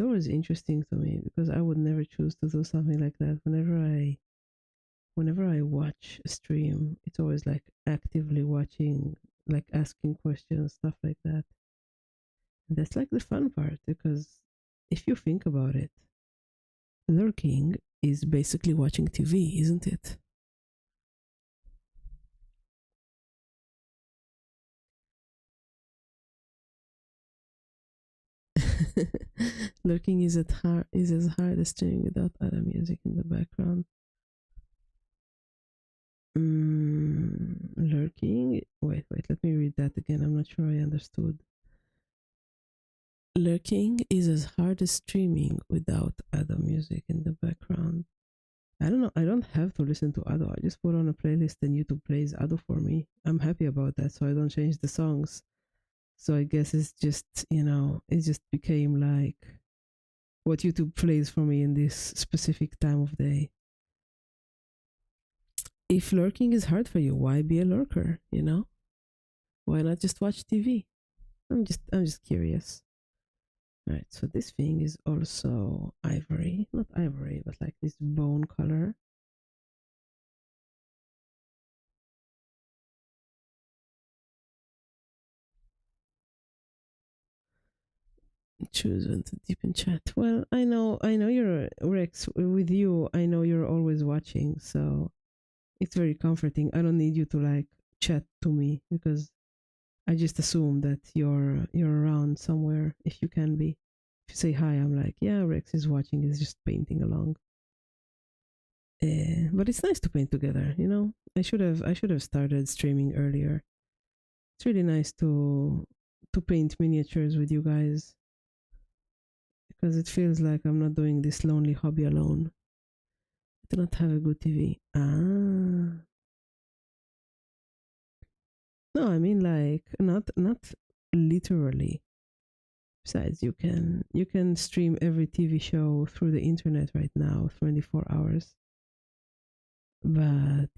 always interesting to me because I would never choose to do something like that. Whenever I watch a stream, it's always like actively watching, like asking questions, stuff like that. And that's like the fun part because if you think about it, lurking is basically watching TV, isn't it? Lurking is as hard as streaming without other music in the background. Lurking. Wait. Let me read that again. I'm not sure I understood. Lurking is as hard as streaming without other music in the background. I don't know. I don't have to listen to Ado. I just put on a playlist and YouTube plays Ado for me. I'm happy about that, so I don't change the songs. So I guess it just became like what YouTube plays for me in this specific time of day. if lurking is hard for you, why be a lurker? You know, why not just watch TV? I'm just curious. All right, so this thing is also ivory, not ivory, but like this bone color. Choose when to deep in chat. Well, I know you're Rex. With you, I know you're always watching, so it's very comforting. I don't need you to like chat to me because I just assume that you're around somewhere if you can be. If you say hi, I'm like, yeah, Rex is watching. He's just painting along. But it's nice to paint together. You know, I should have started streaming earlier. It's really nice to paint miniatures with you guys because it feels like I'm not doing this lonely hobby alone. I do not have a good TV. Ah, no, I mean like not literally. Besides, you can stream every TV show through the internet right now, 24 hours. But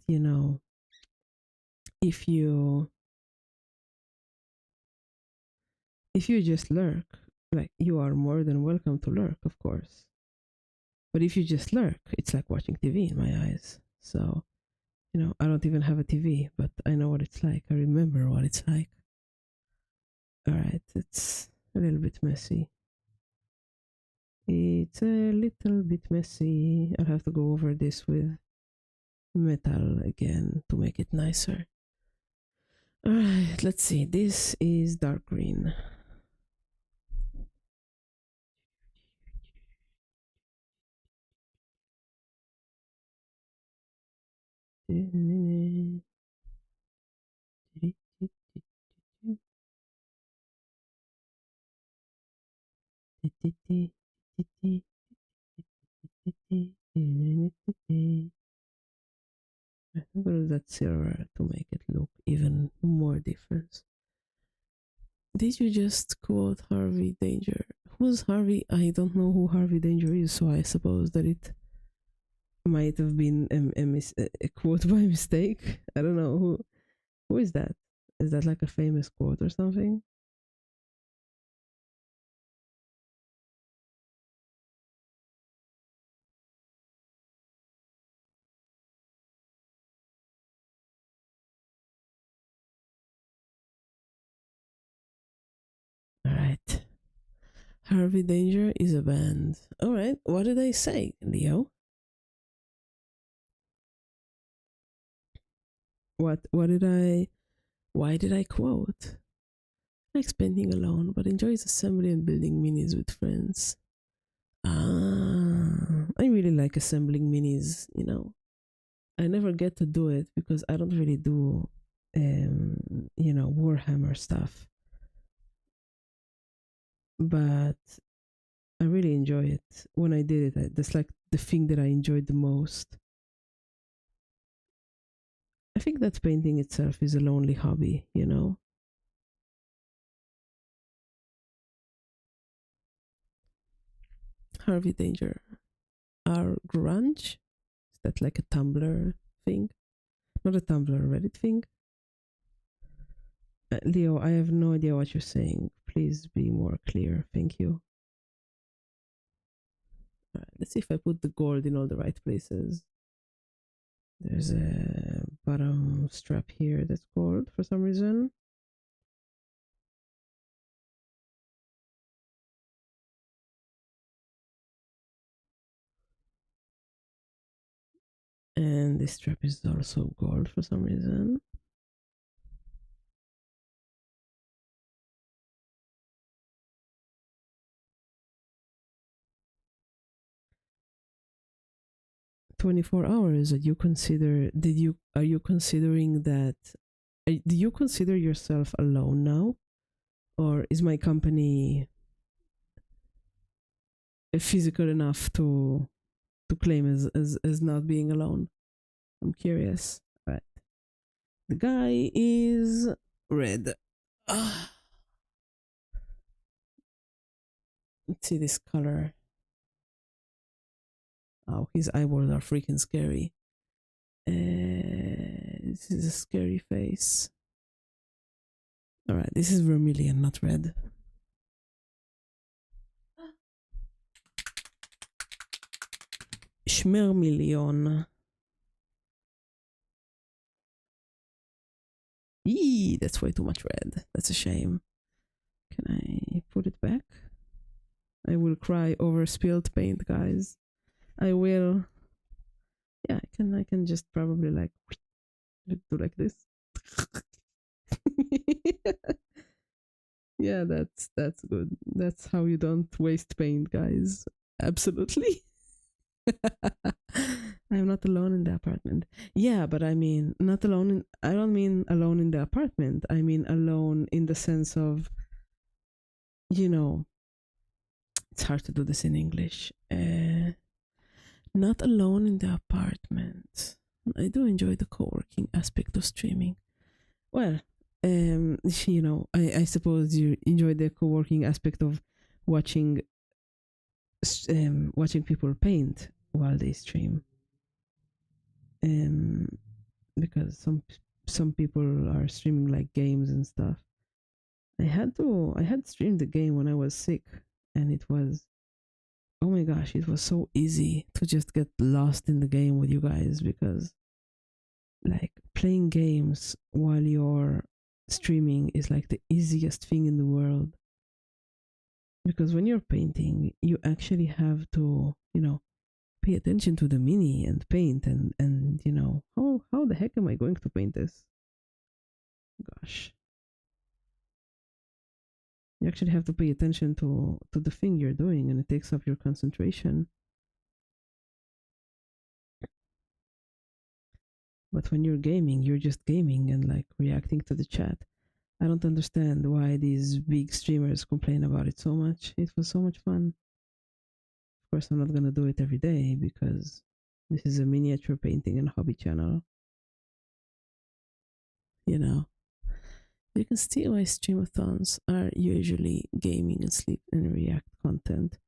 if you if you just lurk, like you are more than welcome to lurk, of course. But if you just lurk, it's like watching TV in my eyes. So I don't even have a TV, but I know what it's like. I remember what it's like. All right, it's a little bit messy. It's a little bit messy. I'll have to go over this with metal again to make it nicer. Alright, let's see. This is dark green. I'm gonna use that silver to make it look even more different. Did you just quote Harvey Danger? Who's Harvey? I don't know who Harvey Danger is, so I suppose that it might have been a quote by mistake. I don't know who is that. Is that like a famous quote or something? All right. Harvey Danger is a band. All right. What did I say, Leo? What did I? Why did I quote? Likes painting alone, but enjoys assembling and building minis with friends. I really like assembling minis. I never get to do it because I don't really do, Warhammer stuff. But I really enjoy it. When I did it, that's like the thing that I enjoyed the most. I think that painting itself is a lonely hobby. Harvey Danger. Our grunge? Is that like a Tumblr thing? Not a Tumblr, Reddit thing? Leo, I have no idea what you're saying. Please be more clear. Thank you. Let's see if I put the gold in all the right places. There's a bottom strap here that's gold for some reason. And this strap is also gold for some reason. "24 hours. Are you considering that? Do you consider yourself alone now, or is my company physical enough to claim as not being alone? I'm curious. Right. The guy is red. Ah, let's see this color. Oh, his eyeballs are freaking scary. This is a scary face. All right, this is vermilion, not red. Schmermillion. Eee, that's way too much red. That's a shame. Can I put it back? I will cry over spilled paint, guys. I will. Yeah, I can just probably like do like this. Yeah, that's good. That's how you don't waste paint, guys. Absolutely. I'm not alone in the apartment. Yeah, but I mean not alone in, I don't mean alone in the apartment. I mean alone in the sense of, you know, it's hard to do this in English. Not alone in the apartment. I do enjoy the co-working aspect of streaming. Well, you know, I suppose you enjoy the co-working aspect of watching watching people paint while they stream. Um, because some people are streaming like games and stuff. I had streamed the game when I was sick, and it was, oh my gosh, it was so easy to just get lost in the game with you guys, because like playing games while you're streaming is like the easiest thing in the world, because when you're painting you actually have to, you know, pay attention to the mini and paint, and you know, how the heck am I going to paint this? Gosh, you actually have to pay attention to the thing you're doing, and it takes up your concentration. But when you're gaming, you're just gaming and like reacting to the chat. I don't understand why these big streamers complain about it so much. It was so much fun. Of course, I'm not gonna do it every day because this is a miniature painting and hobby channel. You know, you can see why streamathons are usually gaming and sleep and React content.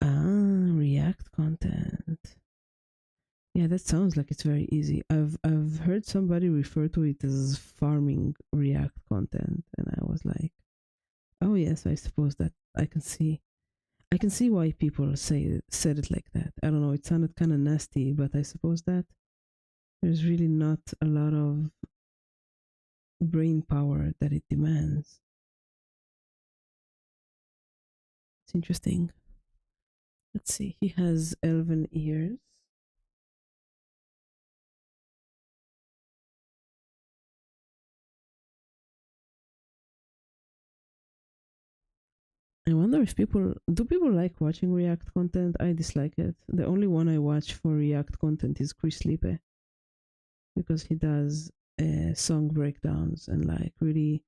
Ah, React content. Yeah, that sounds like it's very easy. I've heard somebody refer to it as farming React content, and I was like, oh yes, I suppose that I can see why people said it like that. I don't know, it sounded kind of nasty, but I suppose that there's really not a lot of brain power that it demands. It's interesting. Let's see. He has elven ears. I wonder if people like watching React content? I dislike it. The only one I watch for React content is Chris Lipe, because he does song breakdowns and like really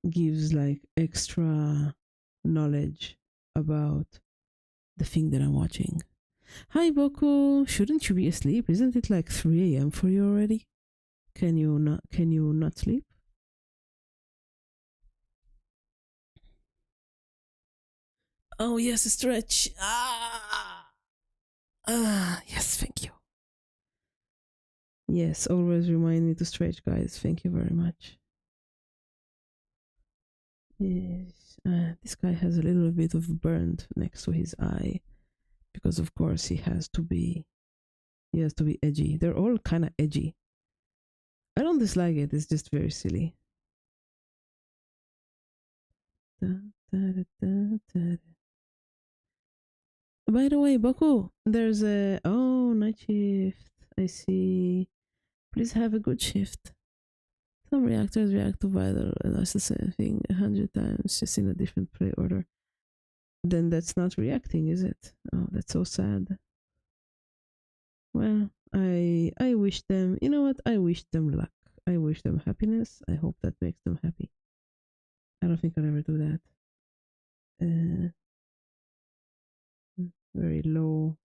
gives like extra knowledge about the thing that I'm watching. Hi Boku, shouldn't you be asleep? Isn't it like 3 a.m. for you already? Can you not sleep? Oh yes, a stretch. Yes, thank you. Yes, always remind me to stretch, guys. Thank you very much. Yes, this guy has a little bit of burnt next to his eye, because of course he has to be edgy. They're all kind of edgy. I don't dislike it. It's just very silly. Da, da, da, By the way, Boku, there's a night shift. I see. Please have a good shift. Some reactors react to vital, and that's the same thing 100 times, just in a different play order. Then that's not reacting, is it? Oh, that's so sad. Well, I wish them. You know what? I wish them luck. I wish them happiness. I hope that makes them happy. I don't think I'll ever do that. Uh, very low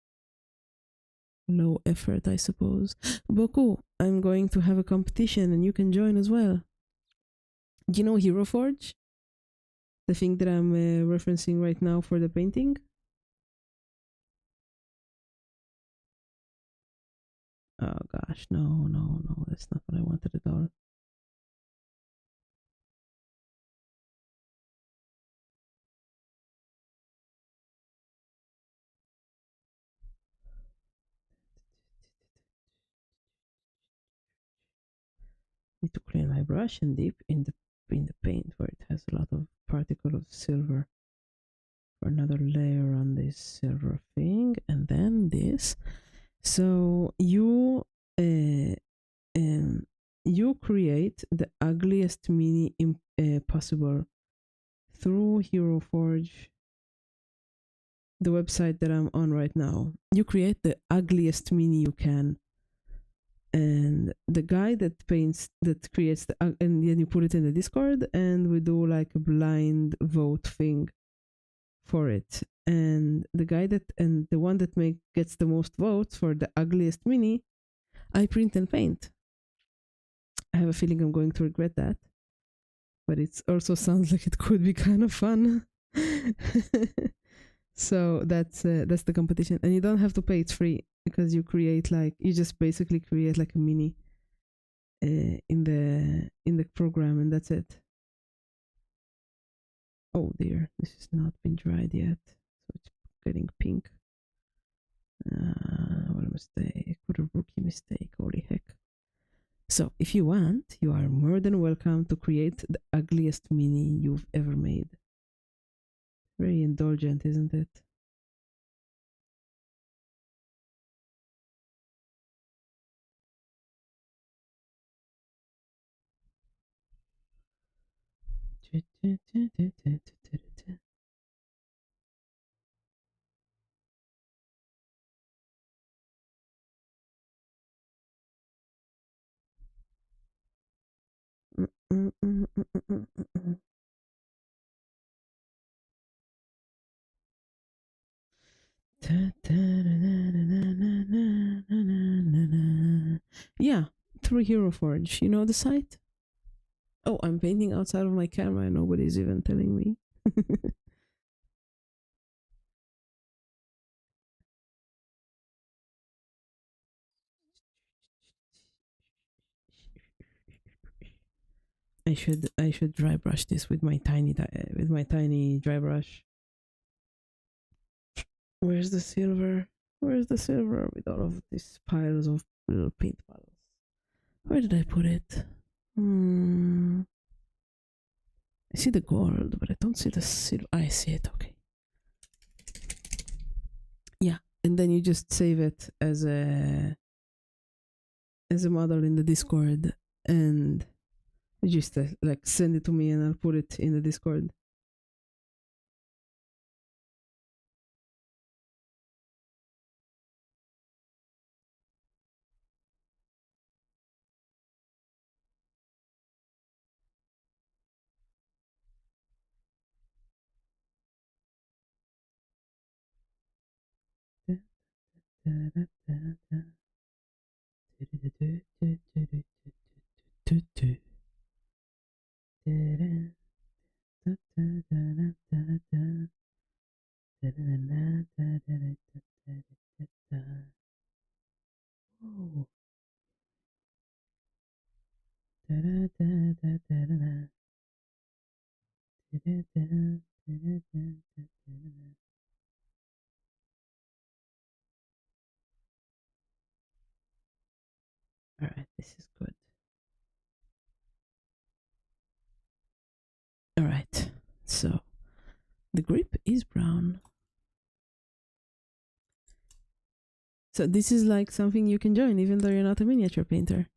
effort, I suppose. Boku, I'm going to have a competition, and you can join as well. Do you know Hero Forge? The thing that I'm referencing right now for the painting? Oh gosh, no, no, no, that's not what I wanted at all. Need to clean my brush and dip in the paint where it has a lot of particle of silver for another layer on this silver thing, and then this. So uh, you create the ugliest mini possible through Hero Forge, the website that I'm on right now. You create the ugliest mini you can, and the guy that creates and then you put it in the Discord, and we do like a blind vote thing for it. And the one that gets the most votes for the ugliest mini, I print and paint. I have a feeling I'm going to regret that, but it also sounds like it could be kind of fun. So that's the competition, and you don't have to pay. It's free because you just basically create like a mini in the program, and that's it. Oh dear, this has not been dried yet, so it's getting pink. What a mistake! What a rookie mistake! Holy heck! So if you want, you are more than welcome to create the ugliest mini you've ever made. Very indulgent, isn't it? Yeah, through Hero Forge. You know the site? Oh, I'm painting outside of my camera and nobody's even telling me. I should dry brush this with my tiny dry brush. Where's the silver? Where's the silver with all of these piles of little paint bottles? Where did I put it? I see the gold, but I don't see the silver. I see it. Okay. Yeah, and then you just save it as a model in the Discord, and you just like send it to me, and I'll put it in the Discord. All right, this is good. All right, so the grip is brown. So this is like something you can join even though you're not a miniature painter.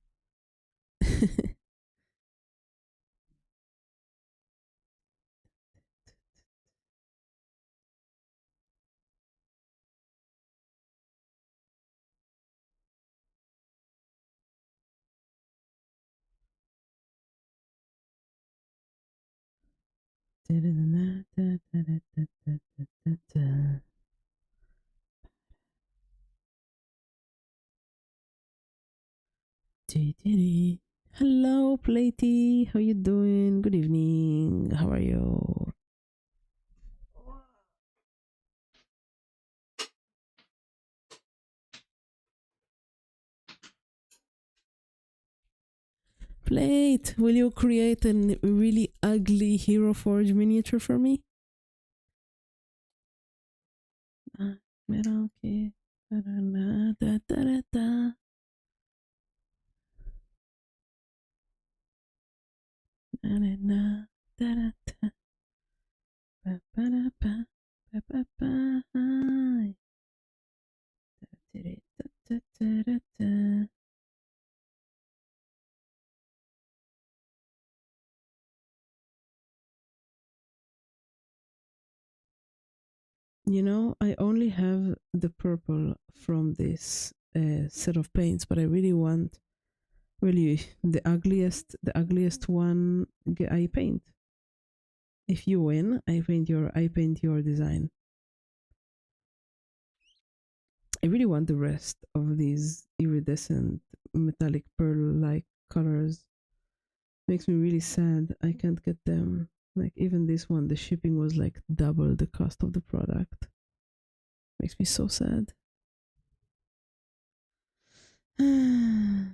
Hello, Platey. How you doing? Good evening. How are you? Plate, will you create a really ugly Hero Forge miniature for me? Metal key. Da, da, da, da, da, da. Da, da, da, da, da, da. Ba, ba, da, ba, ba, ba, ba. Hi. Da, da, da, da, da, da. You know, I only have the purple from this set of paints, but I really want really the ugliest one I paint. If you win, I paint your design. I really want the rest of these iridescent metallic pearl like colors. Makes me really sad. I can't get them. Like even this one, the shipping was like double the cost of the product. Makes me so sad. Hmm.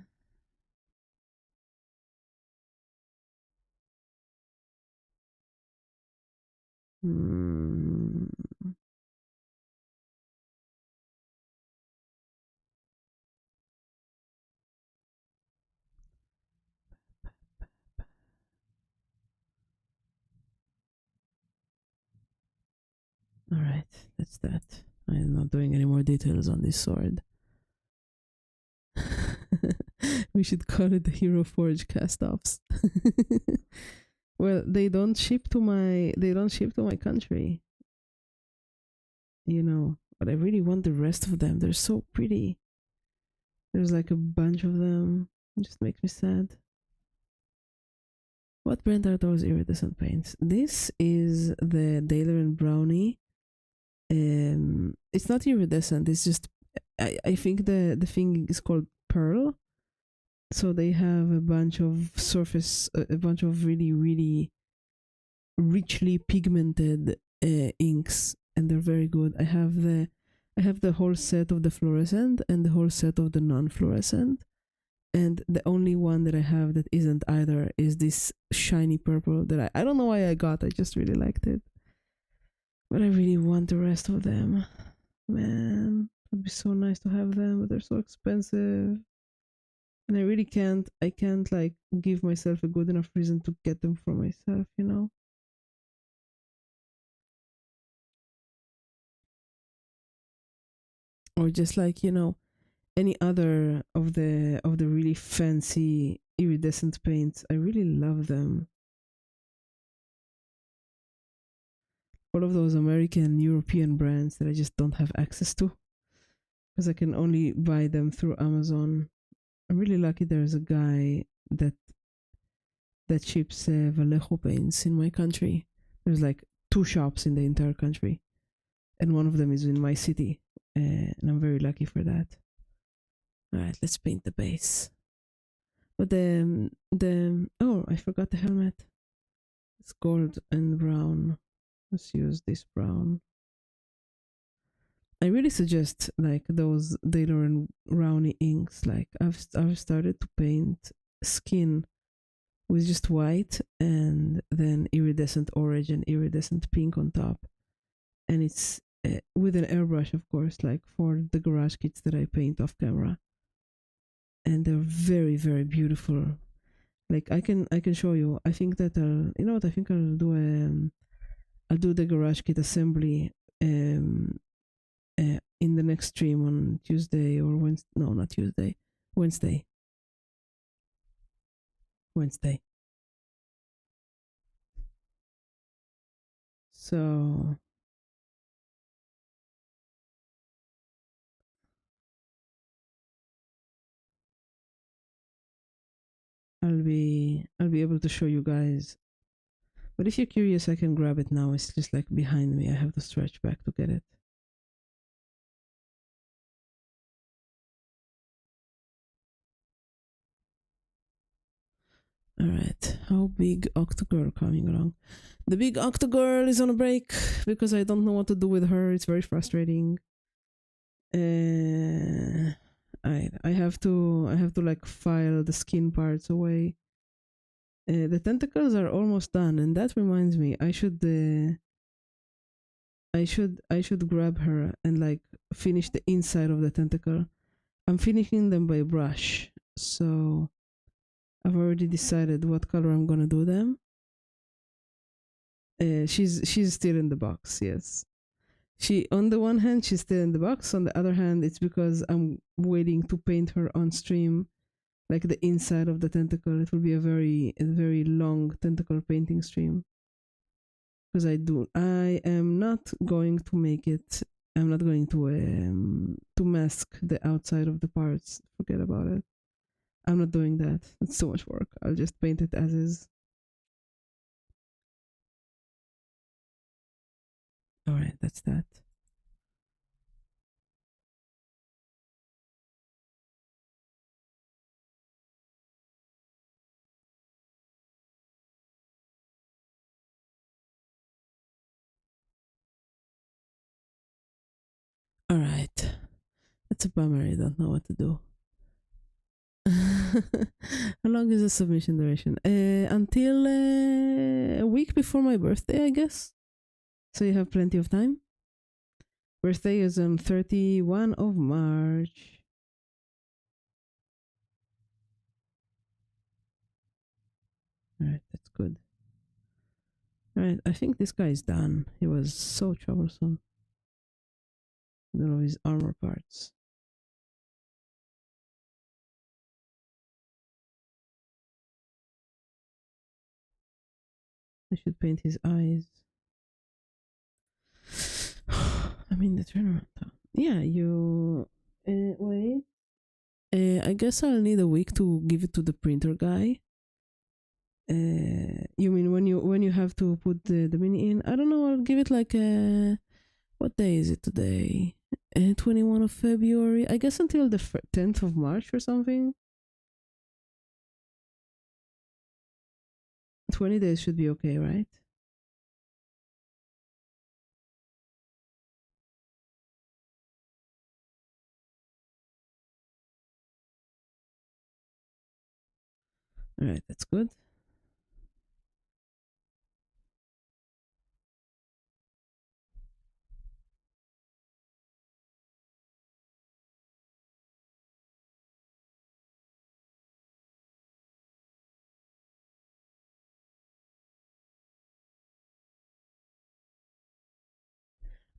All right, that's that. I'm not doing any more details on this sword. We should call it the Hero Forge cast-offs. Well, they don't ship to my country. You know, but I really want the rest of them. They're so pretty. There's like a bunch of them. It just makes me sad. What brand are those iridescent paints? This is the Daler and Brownie. It's not iridescent. It's just I think the thing is called pearl. So they have a bunch of a bunch of really richly pigmented inks, and they're very good. I have the whole set of the fluorescent and the whole set of the non-fluorescent, and the only one that I have that isn't either is this shiny purple that I don't know why I got. I just really liked it, but I really want the rest of them. Man, it would be so nice to have them, but they're so expensive. And I really I can't like give myself a good enough reason to get them for myself, you know? Or just like, you know, any other of the really fancy iridescent paints. I really love them. All of those American, European brands that I just don't have access to because I can only buy them through Amazon. I'm really lucky there's a guy that ships Vallejo paints in my country. There's like two shops in the entire country, and one of them is in my city, and I'm very lucky for that. All right, let's paint the base. But the oh, I forgot the helmet. It's gold and brown. Let's use this brown. I really suggest like those Daler and Brownie inks. Like I've started to paint skin with just white and then iridescent orange and iridescent pink on top, and it's with an airbrush, of course, like for the garage kits that I paint off camera, and they're very beautiful. Like I can show you. I think that you know what, I think I'll do the garage kit assembly in the next stream on Tuesday or Wednesday. No, not Tuesday. Wednesday. Wednesday. So I'll be able to show you guys. But if you're curious, I can grab it now. It's just like behind me. I have to stretch back to get it. All right. How big Octogirl coming along? The big Octogirl is on a break because I don't know what to do with her. It's very frustrating. I have to like file the skin parts away The tentacles are almost done, and that reminds me, I should grab her and like finish the inside of the tentacle. I'm finishing them by brush, so I've already decided what color I'm gonna do them. She's still in the box. Yes, she, on the one hand she's still in the box. On the other hand, it's because I'm waiting to paint her on stream, like the inside of the tentacle. It will be a very long tentacle painting stream because I am not going to make it. I'm not going to mask the outside of the parts. Forget about it. I'm not doing that. It's so much work. I'll just paint it as is. All right, that's that. All right. It's a bummer. I don't know what to do. How long is the submission duration? Until a week before my birthday, I guess. So you have plenty of time. Birthday is on 31 of March. All right, that's good. All right, I think this guy is done. He was so troublesome. All of his armor parts. I should paint his eyes. I mean, the turnaround time. Yeah, you. Wait. I guess I'll need a week to give it to the printer guy. You mean when you have to put the mini in? I don't know. I'll give it like what day is it today? 21 of February. I guess until the 10th of March or something. 20 days should be okay, right? All right, that's good.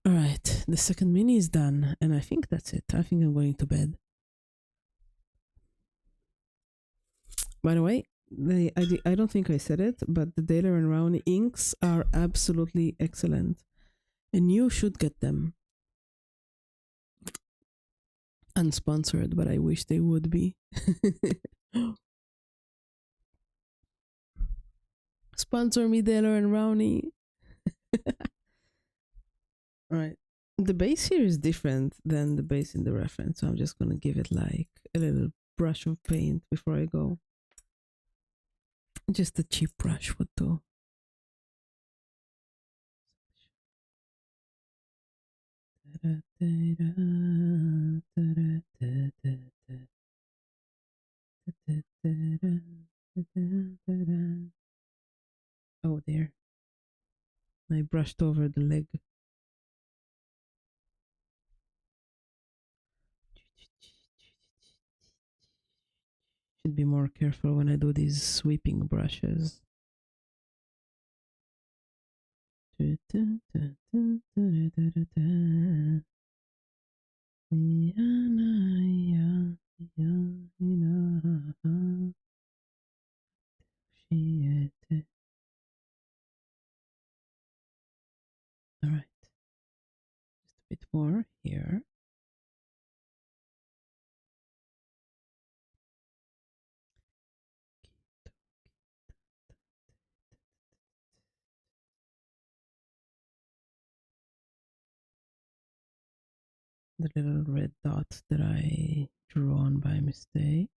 All right, the second mini is done, and I think that's it. I think I'm going to bed. By the way, I don't think I said it, but the Daler and Rowney inks are absolutely excellent, and you should get them. Unsponsored, but I wish they would be. Sponsor me, Daler and Rowney. Right. The base here is different than the base in the reference, so I'm just gonna give it like a little brush of paint before I go. Just a cheap brush would do. Oh, there. I brushed over the leg. Should be more careful when I do these sweeping brushes. All right, just a bit more here. The little red dot that I drew on by mistake.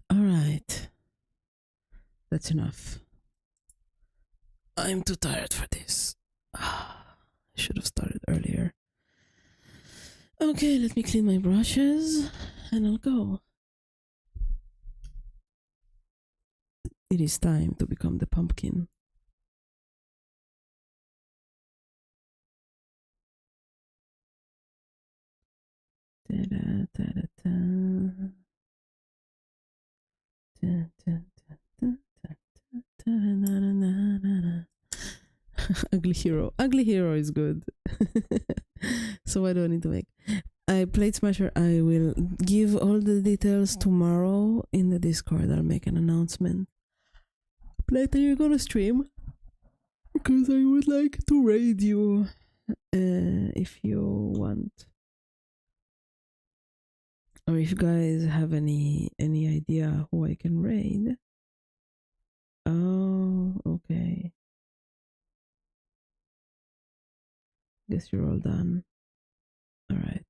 All right, that's enough. I'm too tired for this. I should have started earlier. Okay, let me clean my brushes and I'll go. It is time to become the pumpkin. Ugly hero. Ugly hero is good. So why do I need to make? I played Smasher. I will give all the details tomorrow in the Discord. I'll make an announcement. Later you're gonna stream because I would like to raid you if you want. Or if you guys have any idea who I can raid. Oh, okay. Guess you're all done. Alright,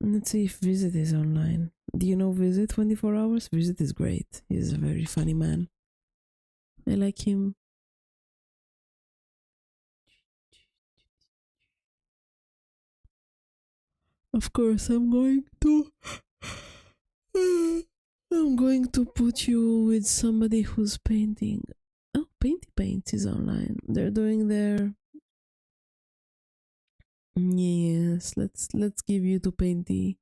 let's see if Visit is online. Do you know Visit 24 hours? Visit is great. He's a very funny man. I like him. Of course, I'm going to put you with somebody who's painting. Oh, Painty Paints is online. They're doing their. Yes, let's give you to Painty.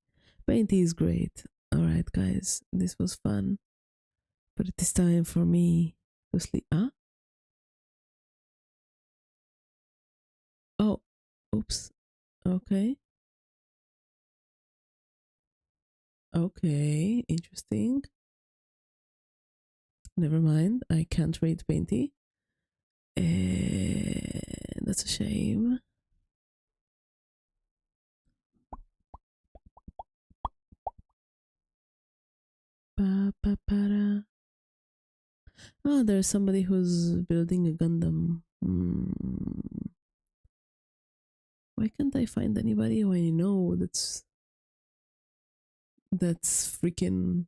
Painty is great. All right, guys, this was fun, but it is time for me to sleep. Huh? Oh, oops. Okay. Okay, interesting. Never mind. I can't read Painty. That's a shame. Ba-ba-ba-da. Oh, there's somebody who's building a Gundam. Why can't I find anybody who I know that's freaking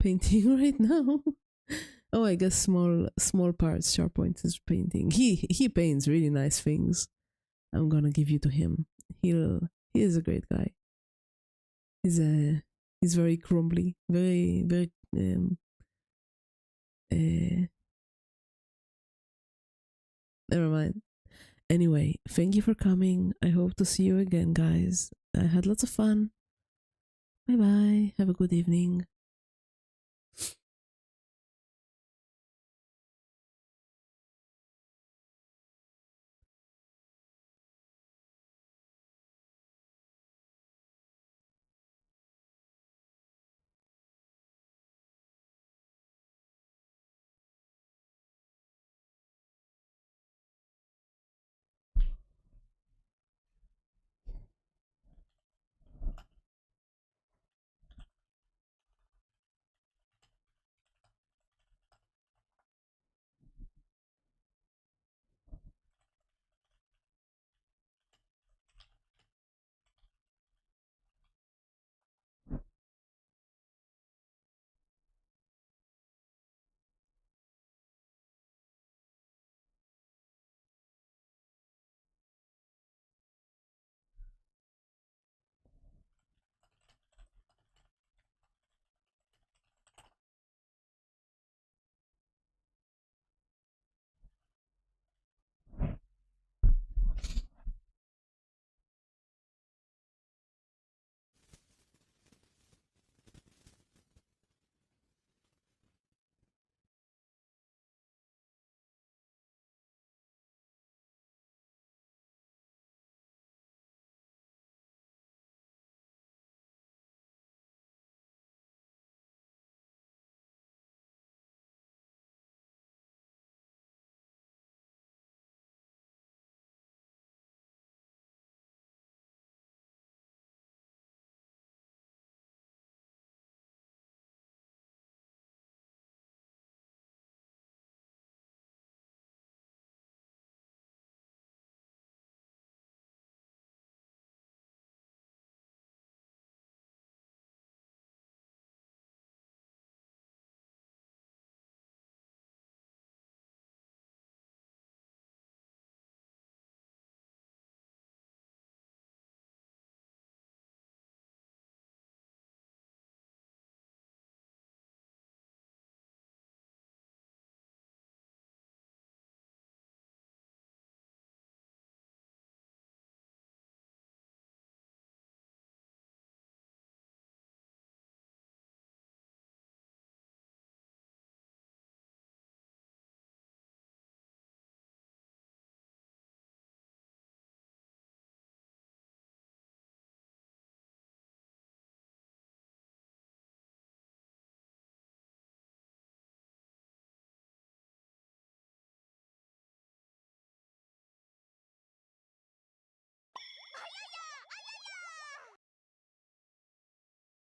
painting right now? Oh, I guess small parts. Sharpoint is painting. He paints really nice things. I'm gonna give you to him. He is a great guy. He's very crumbly, very never mind. Anyway, thank you for coming. I hope to see you again, guys. I had lots of fun. Bye bye. Have a good evening.